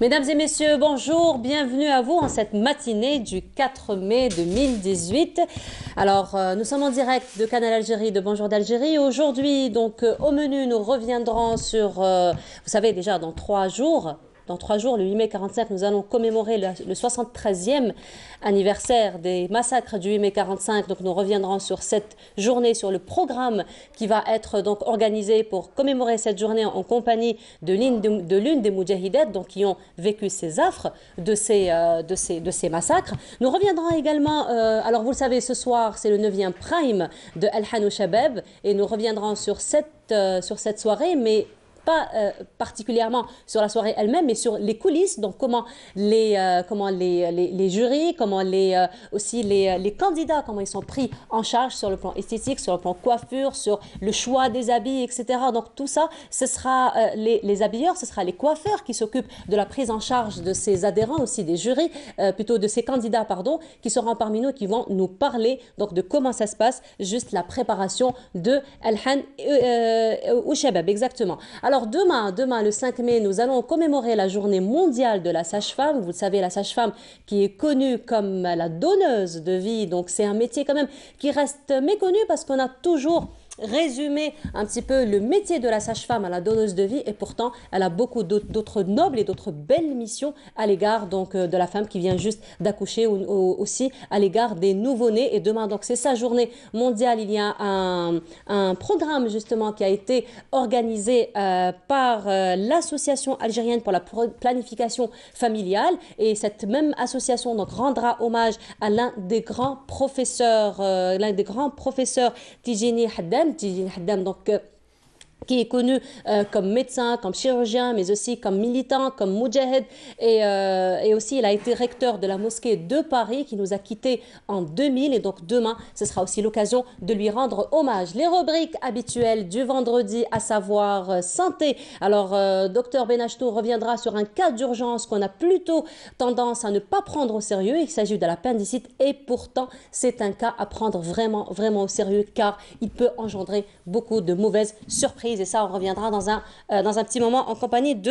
Mesdames et messieurs, bonjour, bienvenue à vous en cette matinée du 4 mai 2018. Alors, nous sommes en direct de Canal Algérie, de Bonjour d'Algérie. Aujourd'hui, donc, au menu, nous reviendrons sur, vous savez déjà, dans trois jours, le 8 mai 45, nous allons commémorer le 73e anniversaire des massacres du 8 mai 45. Donc nous reviendrons sur cette journée, sur le programme qui va être donc organisé pour commémorer cette journée en compagnie de l'une des Moudjahidettes, donc qui ont vécu ces affres de ces massacres. Nous reviendrons également, alors vous le savez, ce soir c'est le 9e Prime de Al-Hanou Shabab et nous reviendrons sur cette soirée, mais pas particulièrement sur la soirée elle-même, mais sur les coulisses, donc comment les jurys, aussi les candidats, comment ils sont pris en charge sur le plan esthétique, sur le plan coiffure, sur le choix des habits, etc. Donc tout ça, ce sera les habilleurs, ce sera les coiffeurs qui s'occupent de la prise en charge de ces adhérents, aussi des jurys, plutôt de ces candidats, pardon, qui seront parmi nous, qui vont nous parler donc de comment ça se passe, juste la préparation de Al-Han ou Shabab, exactement. Alors demain, le 5 mai, nous allons commémorer la journée mondiale de la sage-femme. Vous le savez, la sage-femme qui est connue comme la donneuse de vie. Donc c'est un métier quand même qui reste méconnu parce qu'on a toujours résumé un petit peu le métier de la sage-femme à la donneuse de vie, et pourtant elle a beaucoup d'autres nobles et d'autres belles missions à l'égard donc de la femme qui vient juste d'accoucher, ou aussi à l'égard des nouveau-nés. Et demain donc c'est sa journée mondiale. Il y a un programme justement qui a été organisé par l'association algérienne pour la planification familiale, et cette même association donc rendra hommage à l'un des grands professeurs Tijini Haddam, donc qui est connu comme médecin, comme chirurgien, mais aussi comme militant, comme moudjahid. Et aussi, il a été recteur de la mosquée de Paris, qui nous a quittés en 2000. Et donc, demain, ce sera aussi l'occasion de lui rendre hommage. Les rubriques habituelles du vendredi, à savoir santé. Alors, docteur Benachtou reviendra sur un cas d'urgence qu'on a plutôt tendance à ne pas prendre au sérieux. Il s'agit de l'appendicite, et pourtant, c'est un cas à prendre vraiment, vraiment au sérieux, car il peut engendrer beaucoup de mauvaises surprises. Et ça, on reviendra dans un petit moment en compagnie du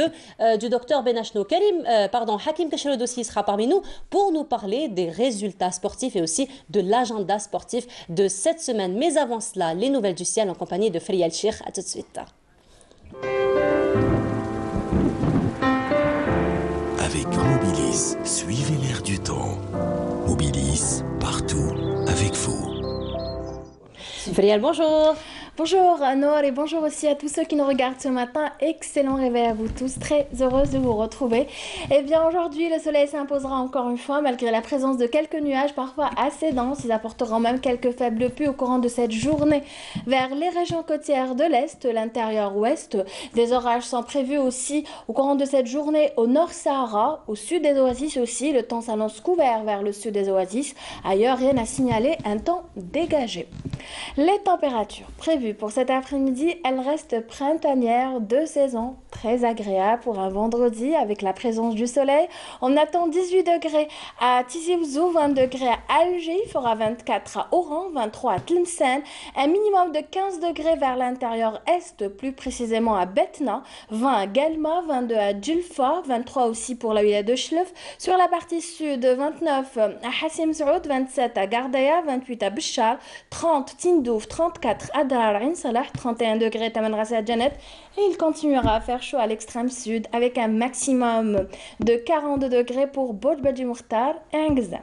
docteur Benachnou. Hakim Kachelod aussi sera parmi nous pour nous parler des résultats sportifs et aussi de l'agenda sportif de cette semaine. Mais avant cela, les nouvelles du ciel en compagnie de Frial Chir. À tout de suite. Avec Mobilis, suivez l'air du temps. Mobilis, partout avec vous. Frial, bonjour. Bonjour Noor, et bonjour aussi à tous ceux qui nous regardent ce matin. Excellent réveil à vous tous, très heureuse de vous retrouver. Et bien aujourd'hui, le soleil s'imposera encore une fois malgré la présence de quelques nuages parfois assez denses. Ils apporteront même quelques faibles pluies au courant de cette journée. Vers les régions côtières de l'Est, l'intérieur ouest, des orages sont prévus aussi au courant de cette journée au Nord Sahara, au sud des oasis aussi. Le temps s'annonce couvert vers le sud des oasis. Ailleurs, rien à signaler, un temps dégagé. Les températures prévues pour cet après-midi, elles restent printanières de saison, très agréables pour un vendredi avec la présence du soleil. On attend 18 degrés à Tizi Ouzou, 20 degrés à Alger, il fera 24 à Oran, 23 à Tlemcen, un minimum de 15 degrés vers l'intérieur est, plus précisément à Betna, 20 à Galma, 22 à Djilfa, 23 aussi pour la wilaya de Chlef. Sur la partie sud, 29 à Hassim Saoud, 27 à Gardaya, 28 à Bchar, 30 Tindouf, 34 à Dar al-Ain Salah, 31 degrés Taman Rasa Janet, et il continuera à faire chaud à l'extrême sud avec un maximum de 42 degrés pour Bodj Badji Mokhtar et Angza.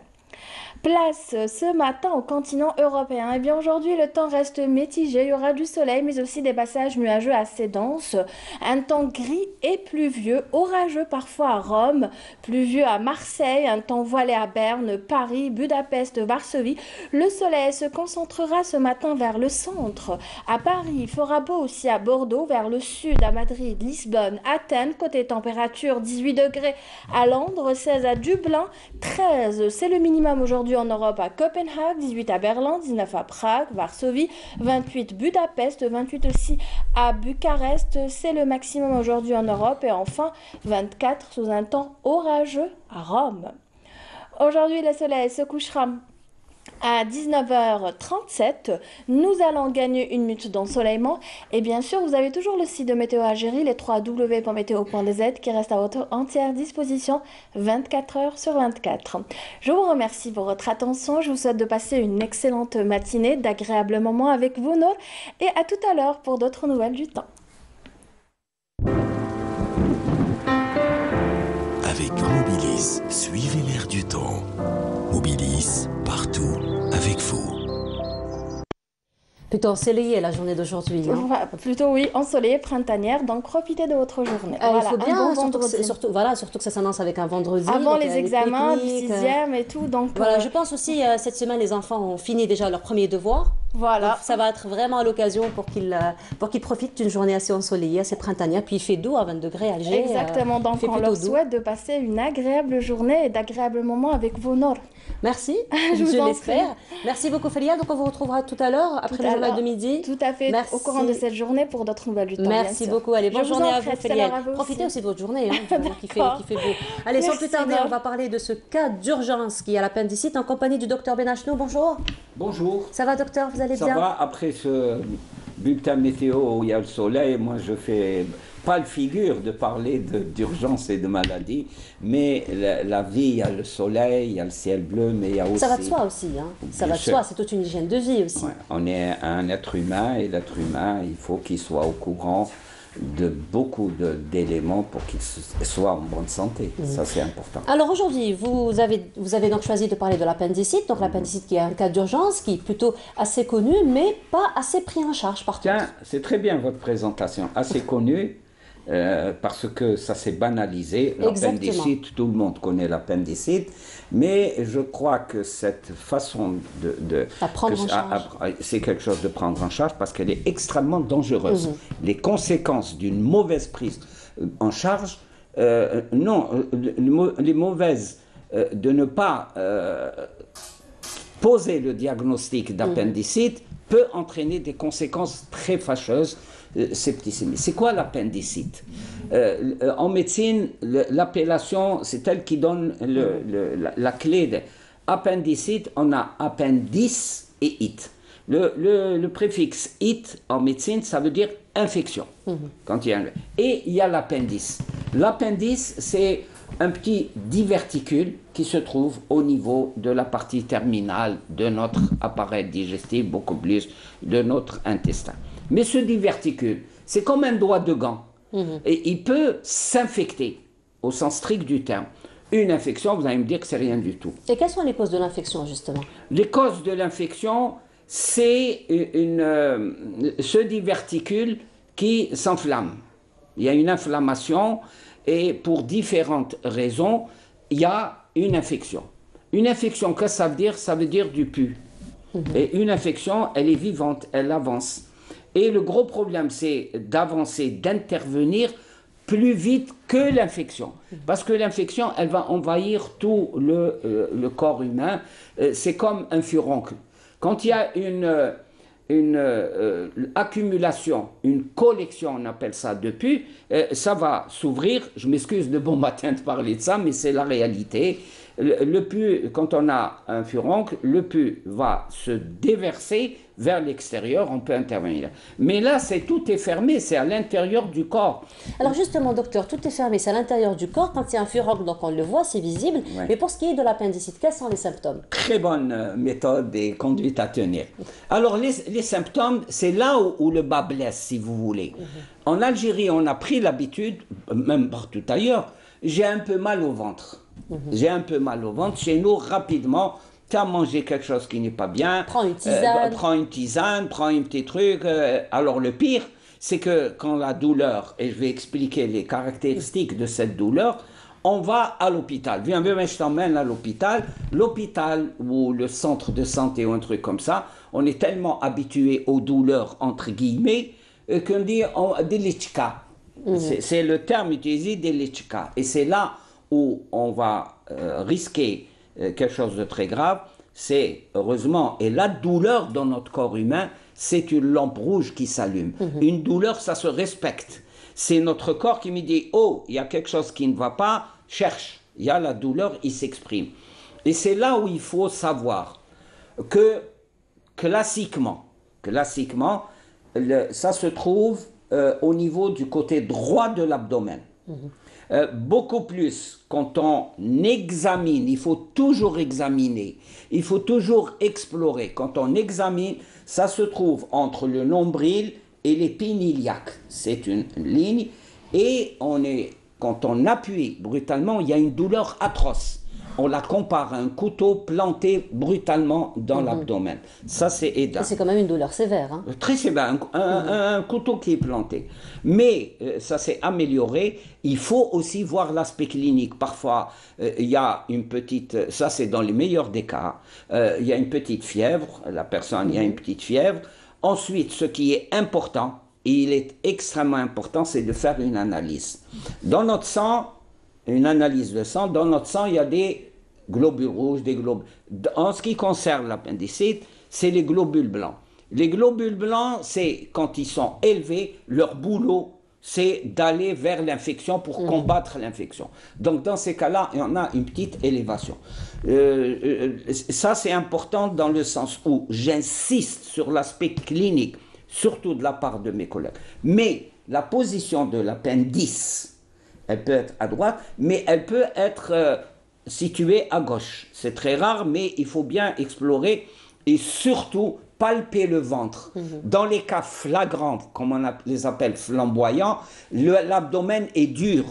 Place ce matin au continent européen. Et bien aujourd'hui, le temps reste mitigé. Il y aura du soleil, mais aussi des passages nuageux assez denses. Un temps gris et pluvieux, orageux parfois à Rome, pluvieux à Marseille, un temps voilé à Berne, Paris, Budapest, Varsovie. Le soleil se concentrera ce matin vers le centre. À Paris, il fera beau aussi à Bordeaux, vers le sud, à Madrid, Lisbonne, Athènes. Côté température, 18 degrés à Londres, 16 à Dublin, 13, c'est le minimum aujourd'hui en Europe à Copenhague, 18 à Berlin, 19 à Prague, Varsovie, 28 Budapest, 28 aussi à Bucarest, c'est le maximum aujourd'hui en Europe, et enfin 24 sous un temps orageux à Rome. Aujourd'hui, le soleil se couchera À 19h37, nous allons gagner une minute d'ensoleillement. Et bien sûr, vous avez toujours le site de Météo Algérie, les 3w.meteo.dz, qui reste à votre entière disposition 24 heures sur 24. Je vous remercie pour votre attention. Je vous souhaite de passer une excellente matinée, d'agréables moments avec vous, Nour. Et à tout à l'heure pour d'autres nouvelles du temps. Avec Mobilis, suivez l'air du temps. Mobilis, partout, avec vous. Plutôt ensoleillé la journée d'aujourd'hui. Hein. Plutôt oui, ensoleillée, printanière, donc profitez de votre journée. Il Voilà, faut bien, bon surtout que ça s'annonce avec un vendredi. Avant donc, les examens, du pique-niques, 6e et tout. Donc, voilà, je pense aussi, cette semaine, les enfants ont fini déjà leur premier devoir. Voilà. Donc, ça va être vraiment l'occasion pour qu'ils profitent d'une journée assez ensoleillée, assez printanière. Puis il fait doux à 20 degrés à Alger. Exactement, donc on leur souhaite de passer une agréable journée et d'agréables moments avec vos Nord. Merci, je l'espère. Merci beaucoup Félia, donc on vous retrouvera tout à l'heure, après le journal de midi. Tout à fait, au courant de cette journée pour d'autres nouvelles du temps. Merci beaucoup, allez, bonne journée à vous Félia. Profitez aussi de votre journée, hein, qui fait beau. Allez, sans plus tarder, on va parler de ce cas d'urgence qui est à l'appendicite en compagnie du docteur Benachnou. Bonjour. Bonjour. Ça va docteur, vous allez bien? Ça va, après ce bulletin météo où il y a le soleil, moi je fais pas le figure de parler d'urgence et de maladie, mais la vie, il y a le soleil, il y a le ciel bleu, mais il y a aussi... Ça va de soi aussi, hein. Ça va de soi, c'est toute une hygiène de vie aussi. Ouais, on est un être humain et l'être humain, il faut qu'il soit au courant de beaucoup d'éléments pour qu'il soit en bonne santé. Ça, c'est important. Alors aujourd'hui, vous avez donc choisi de parler de l'appendicite. Donc l'appendicite qui est un cas d'urgence, qui est plutôt assez connu, mais pas assez pris en charge par contre. Tiens, c'est très bien votre présentation. Assez connu, parce que ça s'est banalisé. L'appendicite, tout le monde connaît l'appendicite. Mais je crois que cette façon c'est quelque chose de prendre en charge parce qu'elle est extrêmement dangereuse. Les conséquences d'une mauvaise prise en charge, les mauvaises de ne pas poser le diagnostic d'appendicite peut entraîner des conséquences très fâcheuses. Septicémie. C'est quoi l'appendicite? En médecine, l'appellation, c'est elle qui donne la clé de appendicite. On a appendice et it. Le préfixe it en médecine, ça veut dire infection. Quand il y a et il y a l'appendice. L'appendice, c'est un petit diverticule qui se trouve au niveau de la partie terminale de notre appareil digestif, beaucoup plus de notre intestin. Mais ce diverticule, c'est comme un doigt de gant. Et il peut s'infecter, au sens strict du terme. Une infection, vous allez me dire que c'est rien du tout. Et quelles sont les causes de l'infection, justement? Les causes de l'infection, c'est ce diverticule qui s'enflamme. Il y a une inflammation et pour différentes raisons, il y a une infection. Une infection, qu'est-ce que ça veut dire? Ça veut dire du pus. Et une infection, elle est vivante, elle avance. Et le gros problème, c'est d'avancer, d'intervenir plus vite que l'infection. Parce que l'infection, elle va envahir tout le corps humain. C'est comme un furoncle. Quand il y a une accumulation, une collection, on appelle ça, de pus, ça va s'ouvrir. Je m'excuse de bon matin de parler de ça, mais c'est la réalité. Le pus, quand on a un furoncle, le pus va se déverser vers l'extérieur, on peut intervenir. Mais là, tout est fermé, c'est à l'intérieur du corps. Alors justement, docteur, tout est fermé, c'est à l'intérieur du corps. Quand il y a un furoncle, donc on le voit, c'est visible. Ouais. Mais pour ce qui est de l'appendicite, quels sont les symptômes? Très bonne méthode et conduite à tenir. Alors, les symptômes, c'est là où le bas blesse, si vous voulez. En Algérie, on a pris l'habitude, même partout ailleurs, j'ai un peu mal au ventre. J'ai un peu mal au ventre. Chez nous, rapidement, tu as mangé quelque chose qui n'est pas bien. Prends une tisane. Prends un petit truc. Alors, le pire, c'est que quand la douleur, et je vais expliquer les caractéristiques de cette douleur, on va à l'hôpital. Viens, je t'emmène à l'hôpital. L'hôpital ou le centre de santé ou un truc comme ça, on est tellement habitué aux douleurs, entre guillemets, qu'on dit des lichka. C'est le terme utilisé, des lichka. Et c'est là où on va risquer quelque chose de très grave, c'est heureusement, et la douleur dans notre corps humain, c'est une lampe rouge qui s'allume. Une douleur, ça se respecte. C'est notre corps qui me dit, oh, il y a quelque chose qui ne va pas, cherche. Il y a la douleur, il s'exprime. Et c'est là où il faut savoir. que classiquement, ça se trouve au niveau du côté droit de l'abdomen. Beaucoup plus quand on examine, il faut toujours examiner, il faut toujours explorer. Quand on examine, ça se trouve entre le nombril et l'épine iliaque. C'est une ligne et quand on appuie brutalement, il y a une douleur atroce. On la compare à un couteau planté brutalement dans l'abdomen. Ça, c'est aidant. C'est quand même une douleur sévère. Hein. Très sévère, un couteau qui est planté. Mais ça s'est amélioré. Il faut aussi voir l'aspect clinique. Parfois, il y a une petite, ça c'est dans les meilleurs des cas, il y a une petite fièvre, la personne, il y a une petite fièvre. Ensuite, ce qui est important, et il est extrêmement important, c'est de faire une analyse. Dans notre sang, une analyse de sang, dans notre sang, il y a des globules rouges, des globules. En ce qui concerne l'appendicite, c'est les globules blancs. Les globules blancs, c'est quand ils sont élevés, leur boulot, c'est d'aller vers l'infection pour combattre l'infection. Donc, dans ces cas-là, il y en a une petite élévation. Ça, c'est important dans le sens où j'insiste sur l'aspect clinique, surtout de la part de mes collègues. Mais la position de l'appendice, elle peut être à droite, mais elle peut être située à gauche. C'est très rare, mais il faut bien explorer et surtout palper le ventre. Dans les cas flagrants, comme on les appelle flamboyants, l'abdomen est dur.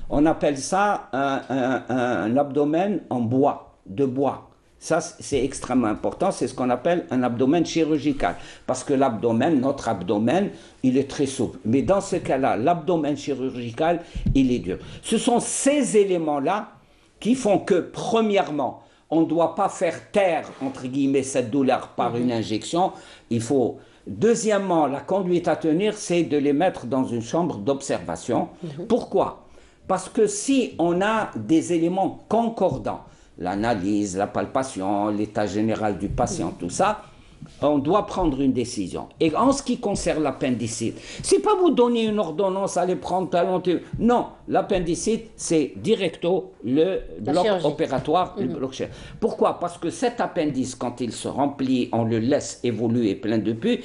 On appelle ça un abdomen en bois, de bois. Ça, c'est extrêmement important, c'est ce qu'on appelle un abdomen chirurgical. Parce que l'abdomen, notre abdomen, il est très souple. Mais dans ce cas-là, l'abdomen chirurgical, il est dur. Ce sont ces éléments-là qui font que, premièrement, on ne doit pas faire taire, entre guillemets, cette douleur par une injection. Il faut... Deuxièmement, la conduite à tenir, c'est de les mettre dans une chambre d'observation. Pourquoi? Parce que si on a des éléments concordants, l'analyse, la palpation, l'état général du patient, tout ça, on doit prendre une décision. Et en ce qui concerne l'appendicite, c'est pas vous donner une ordonnance, aller prendre talon. Non, l'appendicite, c'est directo le bloc opératoire, le bloc chirurgical. Pourquoi? Parce que cet appendice, quand il se remplit, on le laisse évoluer plein de pus,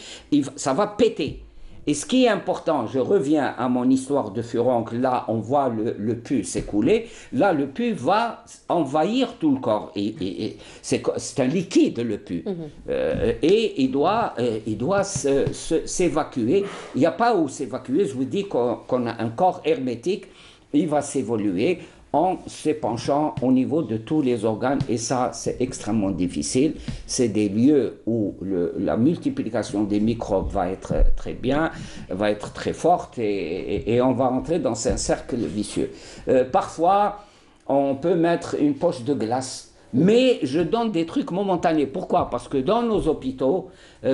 ça va péter. Et ce qui est important, je reviens à mon histoire de furoncle, là on voit le pus s'écouler, là le pus va envahir tout le corps, et c'est un liquide le pus, et il doit s'évacuer. Il n'y a pas où s'évacuer, je vous dis qu'on a un corps hermétique, il va s'évoluer en s'épanchant au niveau de tous les organes, et ça c'est extrêmement difficile. C'est des lieux où la multiplication des microbes va être très bien, va être très forte, et on va entrer dans un cercle vicieux. Parfois on peut mettre une poche de glace, mais je donne des trucs momentanés. Pourquoi? Parce que dans nos hôpitaux,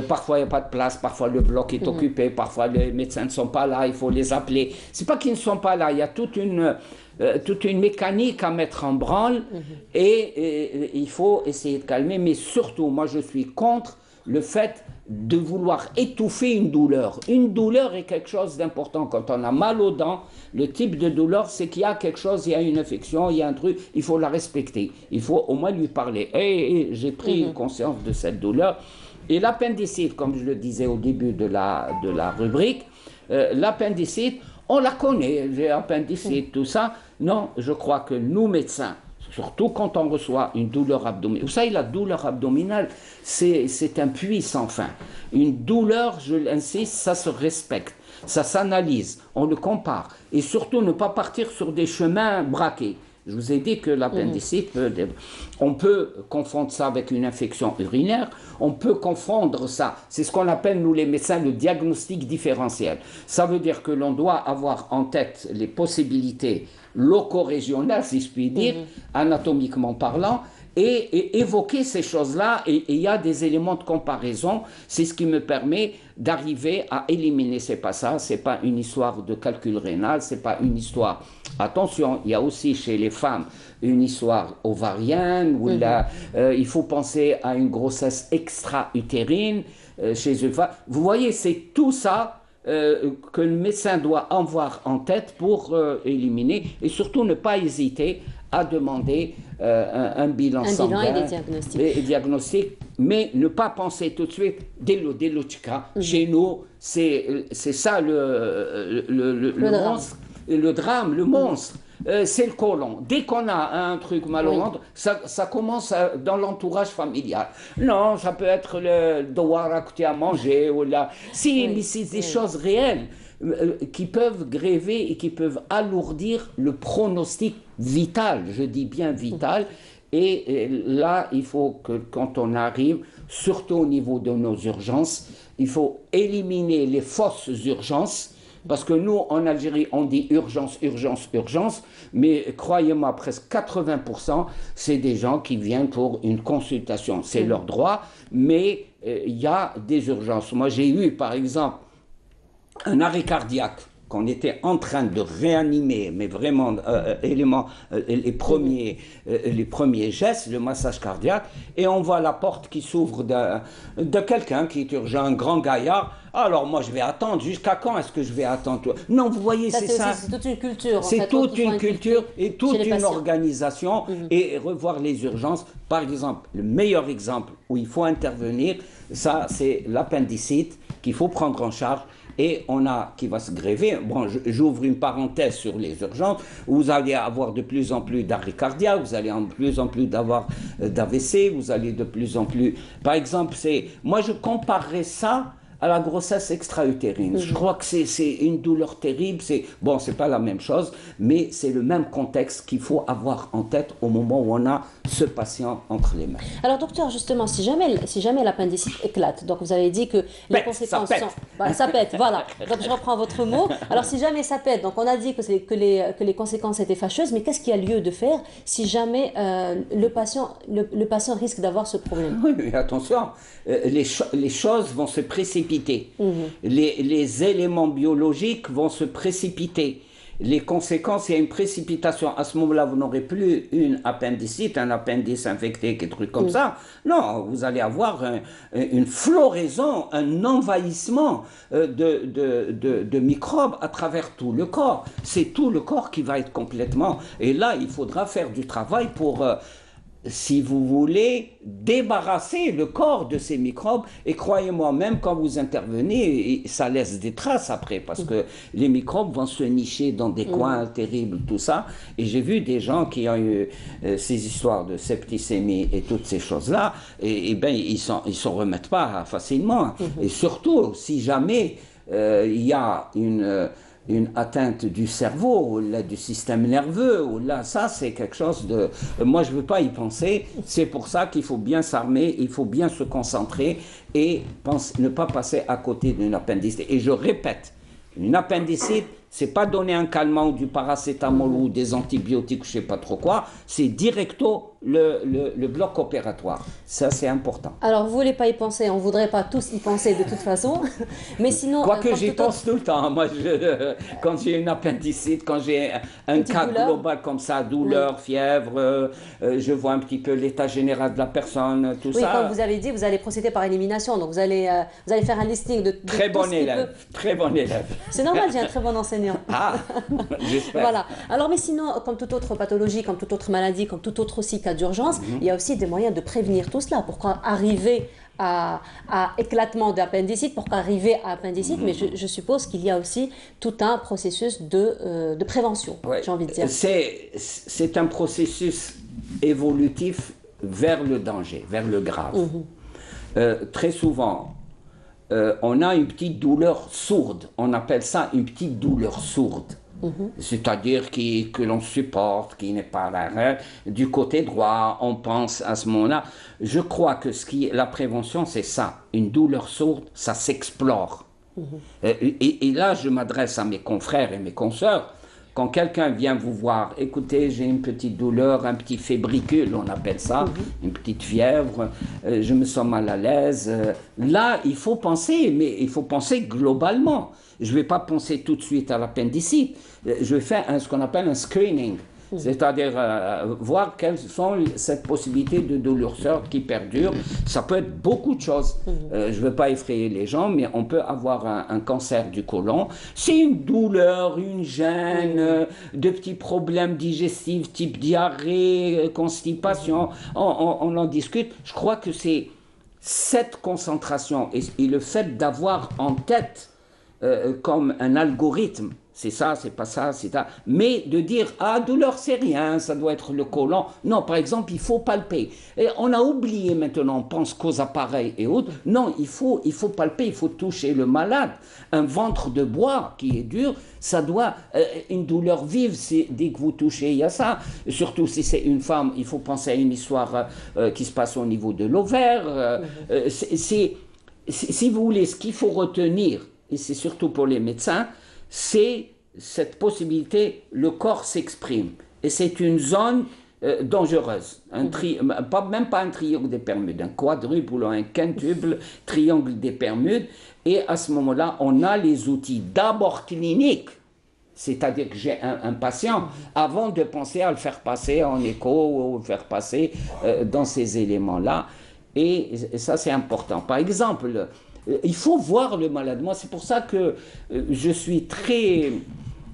parfois il n'y a pas de place, parfois le bloc est occupé, parfois les médecins ne sont pas là, il faut les appeler. C'est pas qu'ils ne sont pas là, il y a toute une mécanique à mettre en branle, et il faut essayer de calmer. Mais surtout, moi je suis contre le fait de vouloir étouffer une douleur. Une douleur est quelque chose d'important. Quand on a mal aux dents, le type de douleur, c'est qu'il y a quelque chose, il y a une infection, il y a un truc, il faut la respecter. Il faut au moins lui parler. Et j'ai pris conscience de cette douleur. Et l'appendicite, comme je le disais au début de la rubrique, l'appendicite, on la connaît, j'ai appendicite, tout ça. Non, je crois que nous, médecins, surtout quand on reçoit une douleur abdominale. Vous savez, la douleur abdominale, c'est un puits sans fin. Une douleur, je l'insiste, ça se respecte, ça s'analyse, on le compare. Et surtout, ne pas partir sur des chemins braqués. Je vous ai dit que l'appendicite, on peut confondre ça avec une infection urinaire, on peut confondre ça, c'est ce qu'on appelle, nous les médecins, le diagnostic différentiel. Ça veut dire que l'on doit avoir en tête les possibilités loco-régionales, si je puis dire, anatomiquement parlant, et évoquer ces choses-là, et il y a des éléments de comparaison. C'est ce qui me permet d'arriver à éliminer ces passages. C'est pas une histoire de calcul rénal, c'est pas une histoire... Attention, il y a aussi chez les femmes une histoire ovarienne, où il faut penser à une grossesse extra-utérine chez une femme. Vous voyez, c'est tout ça que le médecin doit avoir en tête pour éliminer, et surtout ne pas hésiter à demander un bilan Un sanguin bilan et des diagnostics. et diagnostic, mais ne pas penser tout de suite dès le tika. Chez nous, c'est ça le drame. monstre, le drame, le monstre. C'est le côlon. Dès qu'on a un truc mal au ventre, ça commence dans l'entourage familial. Non, ça peut être le douara que tu as mangé ou là. Si, mais c'est des choses réelles qui peuvent gréver et qui peuvent alourdir le pronostic vital. Je dis bien vital. Et là, il faut que quand on arrive, surtout au niveau de nos urgences, il faut éliminer les fausses urgences. Parce que nous, en Algérie, on dit urgence, urgence, urgence, mais croyez-moi, presque 80%, c'est des gens qui viennent pour une consultation. C'est leur droit, mais il y a des urgences. Moi, j'ai eu, par exemple, un arrêt cardiaque qu'on était en train de réanimer, mais vraiment les premiers gestes, le massage cardiaque, et on voit la porte qui s'ouvre de quelqu'un qui est urgent, un grand gaillard. Alors moi je vais attendre, jusqu'à quand est-ce que je vais attendre? Non, vous voyez, c'est ça. C'est toute une culture. C'est toute une culture et toute une organisation, Mhm. et revoir les urgences. Par exemple, le meilleur exemple où il faut intervenir, ça c'est l'appendicite qu'il faut prendre en charge. Et on a qui va se gréver. Bon, j'ouvre une parenthèse sur les urgences. Vous allez avoir de plus en plus d'arrêts cardiaques, vous allez de plus en plus d'avoir d'AVC, vous allez de plus en plus. Par exemple, moi je comparerais ça à la grossesse extra-utérine. Je crois que c'est une douleur terrible. Bon, c'est pas la même chose, mais c'est le même contexte qu'il faut avoir en tête au moment où on a ce patient entre les mains. Alors, docteur, justement, si jamais l'appendicite éclate, donc vous avez dit que les conséquences ça pète. sont... ça pète, voilà. Donc, je reprends votre mot. Alors, si jamais ça pète, donc on a dit que les conséquences étaient fâcheuses, mais qu'est-ce qu'il y a lieu de faire si jamais le patient risque d'avoir ce problème? Oui, mais attention, les choses vont se précipiter. Les éléments biologiques vont se précipiter. Les conséquences, il y a une précipitation. À ce moment-là, vous n'aurez plus une appendicite, un appendice infecté, des trucs comme ça. Non, vous allez avoir une floraison, un envahissement de microbes à travers tout le corps. C'est tout le corps qui va être complètement... Et là, il faudra faire du travail pour... si vous voulez, débarrasser le corps de ces microbes. Et croyez-moi, même quand vous intervenez, ça laisse des traces après, parce que les microbes vont se nicher dans des coins terribles, tout ça. Et j'ai vu des gens qui ont eu ces histoires de septicémie et toutes ces choses-là, et ben ils s'en remettent pas facilement. Et surtout, si jamais il y a une atteinte du cerveau, ou là, du système nerveux, ou là, ça c'est quelque chose de... Moi je ne veux pas y penser, c'est pour ça qu'il faut bien s'armer, il faut bien se concentrer et ne pas passer à côté d'une appendicite. Et je répète, une appendicite, c'est pas donner un calmant ou du paracétamol ou des antibiotiques, je sais pas trop quoi, c'est directo le bloc opératoire. Ça, c'est important. Alors, vous voulez pas y penser, on voudrait pas tous y penser de toute façon, mais sinon... Quoique j'y pense tout le temps. Moi, quand j'ai une appendicite, quand j'ai un cas global comme ça, douleur, fièvre, je vois un petit peu l'état général de la personne, tout ça. Oui, comme vous avez dit, vous allez procéder par élimination, donc vous allez faire un listing de très bon élève, très bon élève. C'est normal, j'ai un très bon enseignant. Ah, j'espère. Voilà. Alors, mais sinon, comme toute autre pathologie, comme toute autre maladie, comme tout autre aussi cas d'urgence, il y a aussi des moyens de prévenir tout cela. Pourquoi arriver à éclatement d'appendicite, pourquoi arriver à appendicite, mais je suppose qu'il y a aussi tout un processus de prévention, j'ai envie de dire. C'est un processus évolutif vers le danger, vers le grave. Très souvent, on a une petite douleur sourde. On appelle ça une petite douleur sourde. C'est-à-dire que l'on supporte, qui n'est pas là. Du côté droit, on pense à ce moment-là. Je crois que la prévention, c'est ça. Une douleur sourde, ça s'explore. Et là, je m'adresse à mes confrères et mes consoeurs. Quand quelqu'un vient vous voir, écoutez, j'ai une petite douleur, un petit fébricule, on appelle ça, une petite fièvre, je me sens mal à l'aise. Là, il faut penser, mais il faut penser globalement. Je ne vais pas penser tout de suite à l'appendicite. Je vais faire ce qu'on appelle un screening. C'est-à-dire voir quelles sont cette possibilité de douleur qui perdure. Ça peut être beaucoup de choses. Je ne veux pas effrayer les gens, mais on peut avoir un cancer du côlon. C'est une douleur, une gêne, de petits problèmes digestifs type diarrhée, constipation. On en discute. Je crois que c'est cette concentration et le fait d'avoir en tête comme un algorithme, c'est ça, c'est pas ça, c'est ça, mais de dire, ah, douleur, c'est rien, ça doit être le côlon. Non, par exemple, il faut palper. Et on a oublié maintenant, on pense qu'aux appareils et autres. Non, il faut palper, il faut toucher le malade. Un ventre de bois qui est dur, ça doit, une douleur vive, dès que vous touchez, il y a ça. Surtout si c'est une femme, il faut penser à une histoire qui se passe au niveau de l'ovaire. Si vous voulez, ce qu'il faut retenir, et c'est surtout pour les médecins, c'est cette possibilité, le corps s'exprime. Et c'est une zone dangereuse. Même pas un triangle des Bermudes, un quadruple ou un quintuple triangle des Bermudes. Et à ce moment-là, on a les outils d'abord cliniques. C'est-à-dire que j'ai un patient, avant de penser à le faire passer en écho ou le faire passer dans ces éléments-là. Et ça, c'est important. Par exemple, il faut voir le malade. Moi, c'est pour ça que je suis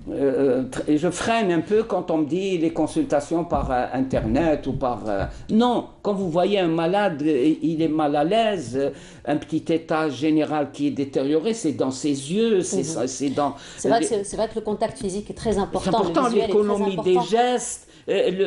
je freine un peu quand on me dit les consultations par Internet ou par... Non, quand vous voyez un malade, il est mal à l'aise, un petit état général qui est détérioré, c'est dans ses yeux, c'est dans... C'est vrai que le contact physique est très important. C'est important, l'économie des gestes.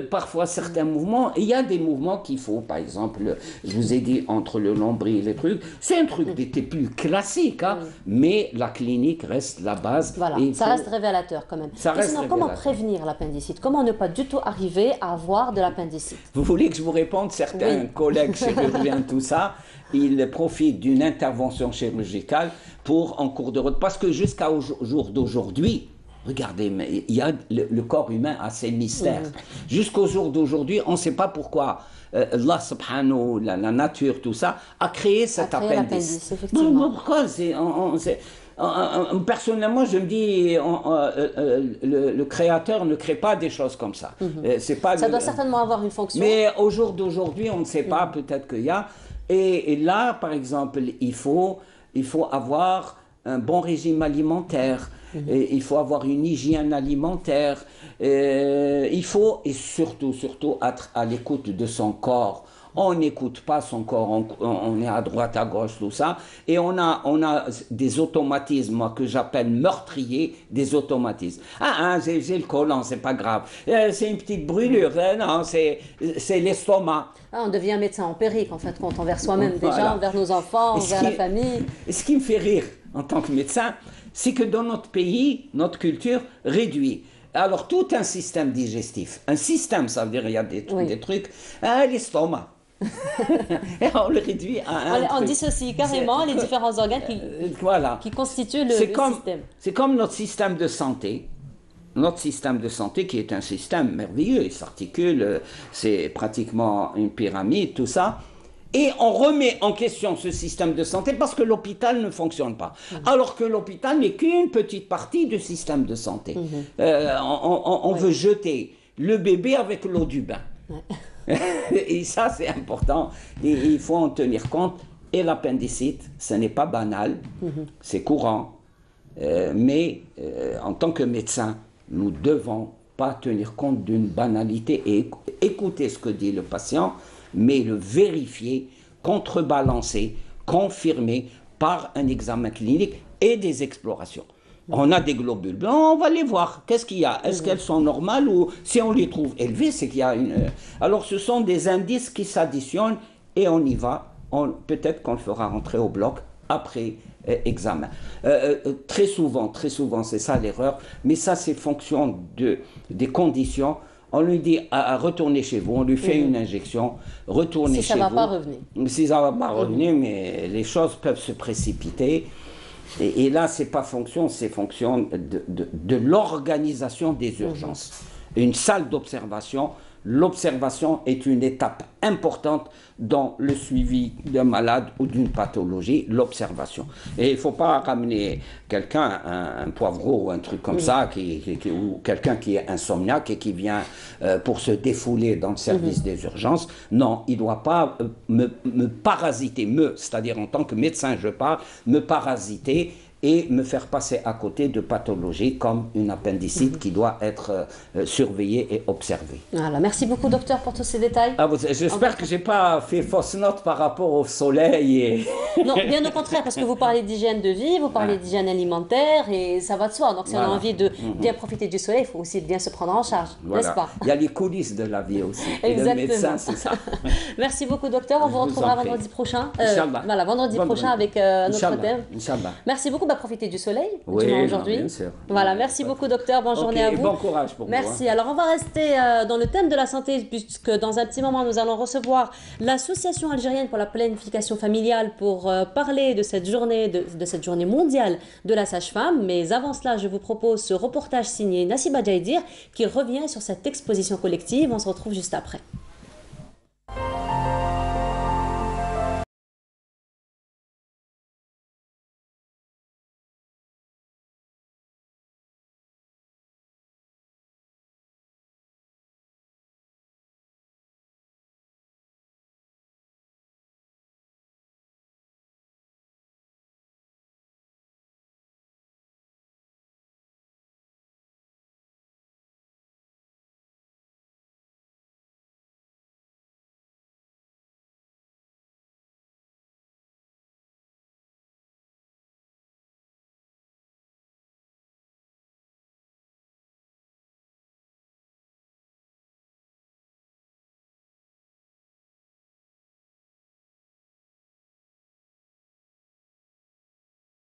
Parfois certains mouvements, il y a des mouvements qu'il faut, par exemple, je vous ai dit entre le nombril et les trucs, c'est un truc des plus classique, hein, mais la clinique reste la base. Voilà, ça reste révélateur quand même. Et sinon, comment prévenir l'appendicite? Comment ne pas du tout arriver à avoir de l'appendicite? Vous voulez que je vous réponde? Certains collègues chirurgiens, tout ça, ils profitent d'une intervention chirurgicale pour en cours de route, parce que jusqu'au jour d'aujourd'hui, regardez, mais il y a le corps humain a ses mystères. Jusqu'au jour d'aujourd'hui, on ne sait pas pourquoi Allah subhanahu, la nature, tout ça, a créé cet appendice. Pourquoi personnellement, je me dis, le créateur ne crée pas des choses comme ça. Ça doit certainement avoir une fonction. Mais au jour d'aujourd'hui, on ne sait pas, peut-être qu'il y a. Et là, par exemple, il faut avoir un bon régime alimentaire. Et il faut avoir une hygiène alimentaire, il faut, et surtout être à l'écoute de son corps. On n'écoute pas son corps, on est à droite, à gauche, tout ça, et on a des automatismes, moi, que j'appelle meurtriers, des automatismes. J'ai le côlon, c'est pas grave, c'est une petite brûlure, non, c'est l'estomac. On devient médecin empirique, en fait, envers soi-même déjà, envers nos enfants, envers la famille. Et ce qui me fait rire, en tant que médecin, c'est que dans notre pays, notre culture réduit. Alors, tout un système digestif, un système, ça veut dire il y a des trucs, l'estomac. Et on le réduit à un on dissocie carrément les différents organes qui constituent le système. C'est comme notre système de santé. Notre système de santé qui est un système merveilleux, il s'articule, c'est pratiquement une pyramide, tout ça. Et on remet en question ce système de santé parce que l'hôpital ne fonctionne pas. Alors que l'hôpital n'est qu'une petite partie du système de santé. On veut jeter le bébé avec l'eau du bain. Et ça, c'est important. Et il faut en tenir compte. Et l'appendicite, ce n'est pas banal, c'est courant. Mais en tant que médecin, nous ne devons pas tenir compte d'une banalité et écouter ce que dit le patient, mais le vérifier, contrebalancer, confirmer par un examen clinique et des explorations. On a des globules blancs, on va les voir. Qu'est-ce qu'il y a? Est-ce qu'elles sont normales ou si on les trouve élevées, c'est qu'il y a une... Alors ce sont des indices qui s'additionnent et on y va. Peut-être qu'on le fera rentrer au bloc après examen. Très souvent, c'est ça l'erreur, mais ça c'est fonction des conditions. On lui dit à retourner chez vous, on lui fait une injection, retournez chez vous. Si ça ne va pas revenir. Si ça ne va pas revenir, mais les choses peuvent se précipiter. Et là, c'est pas fonction, c'est fonction de l'organisation des urgences. Une salle d'observation L'observation est une étape importante dans le suivi d'un malade ou d'une pathologie, l'observation. Et il ne faut pas ramener quelqu'un, un poivreau ou un truc comme ça, ou quelqu'un qui est insomniaque et qui vient pour se défouler dans le service des urgences. Non, il ne doit pas me parasiter, c'est-à-dire en tant que médecin, je parle, me parasiter et me faire passer à côté de pathologies comme une appendicite qui doit être surveillée et observée. Voilà, merci beaucoup docteur pour tous ces détails. J'espère que je n'ai pas fait fausse note par rapport au soleil. Et... Non, bien au contraire, parce que vous parlez d'hygiène de vie, vous parlez d'hygiène alimentaire et ça va de soi. Donc si on a envie de bien profiter du soleil, il faut aussi bien se prendre en charge, n'est-ce pas? Il y a les coulisses de la vie aussi. Exactement. Et le médecin, c'est ça. Merci beaucoup docteur, on vous retrouvera vendredi prochain. Inch'Allah. Voilà, vendredi prochain avec notre thème. Inch'Allah. Merci beaucoup. Profiter du soleil aujourd'hui. Bien sûr. Voilà, merci beaucoup docteur, bonne journée à vous. Bon courage pour vous. Merci. Alors on va rester dans le thème de la santé puisque dans un petit moment nous allons recevoir l'association algérienne pour la planification familiale pour parler de cette journée cette journée mondiale de la sage-femme. Mais avant cela, je vous propose ce reportage signé Nassiba Djaïdir qui revient sur cette exposition collective. On se retrouve juste après.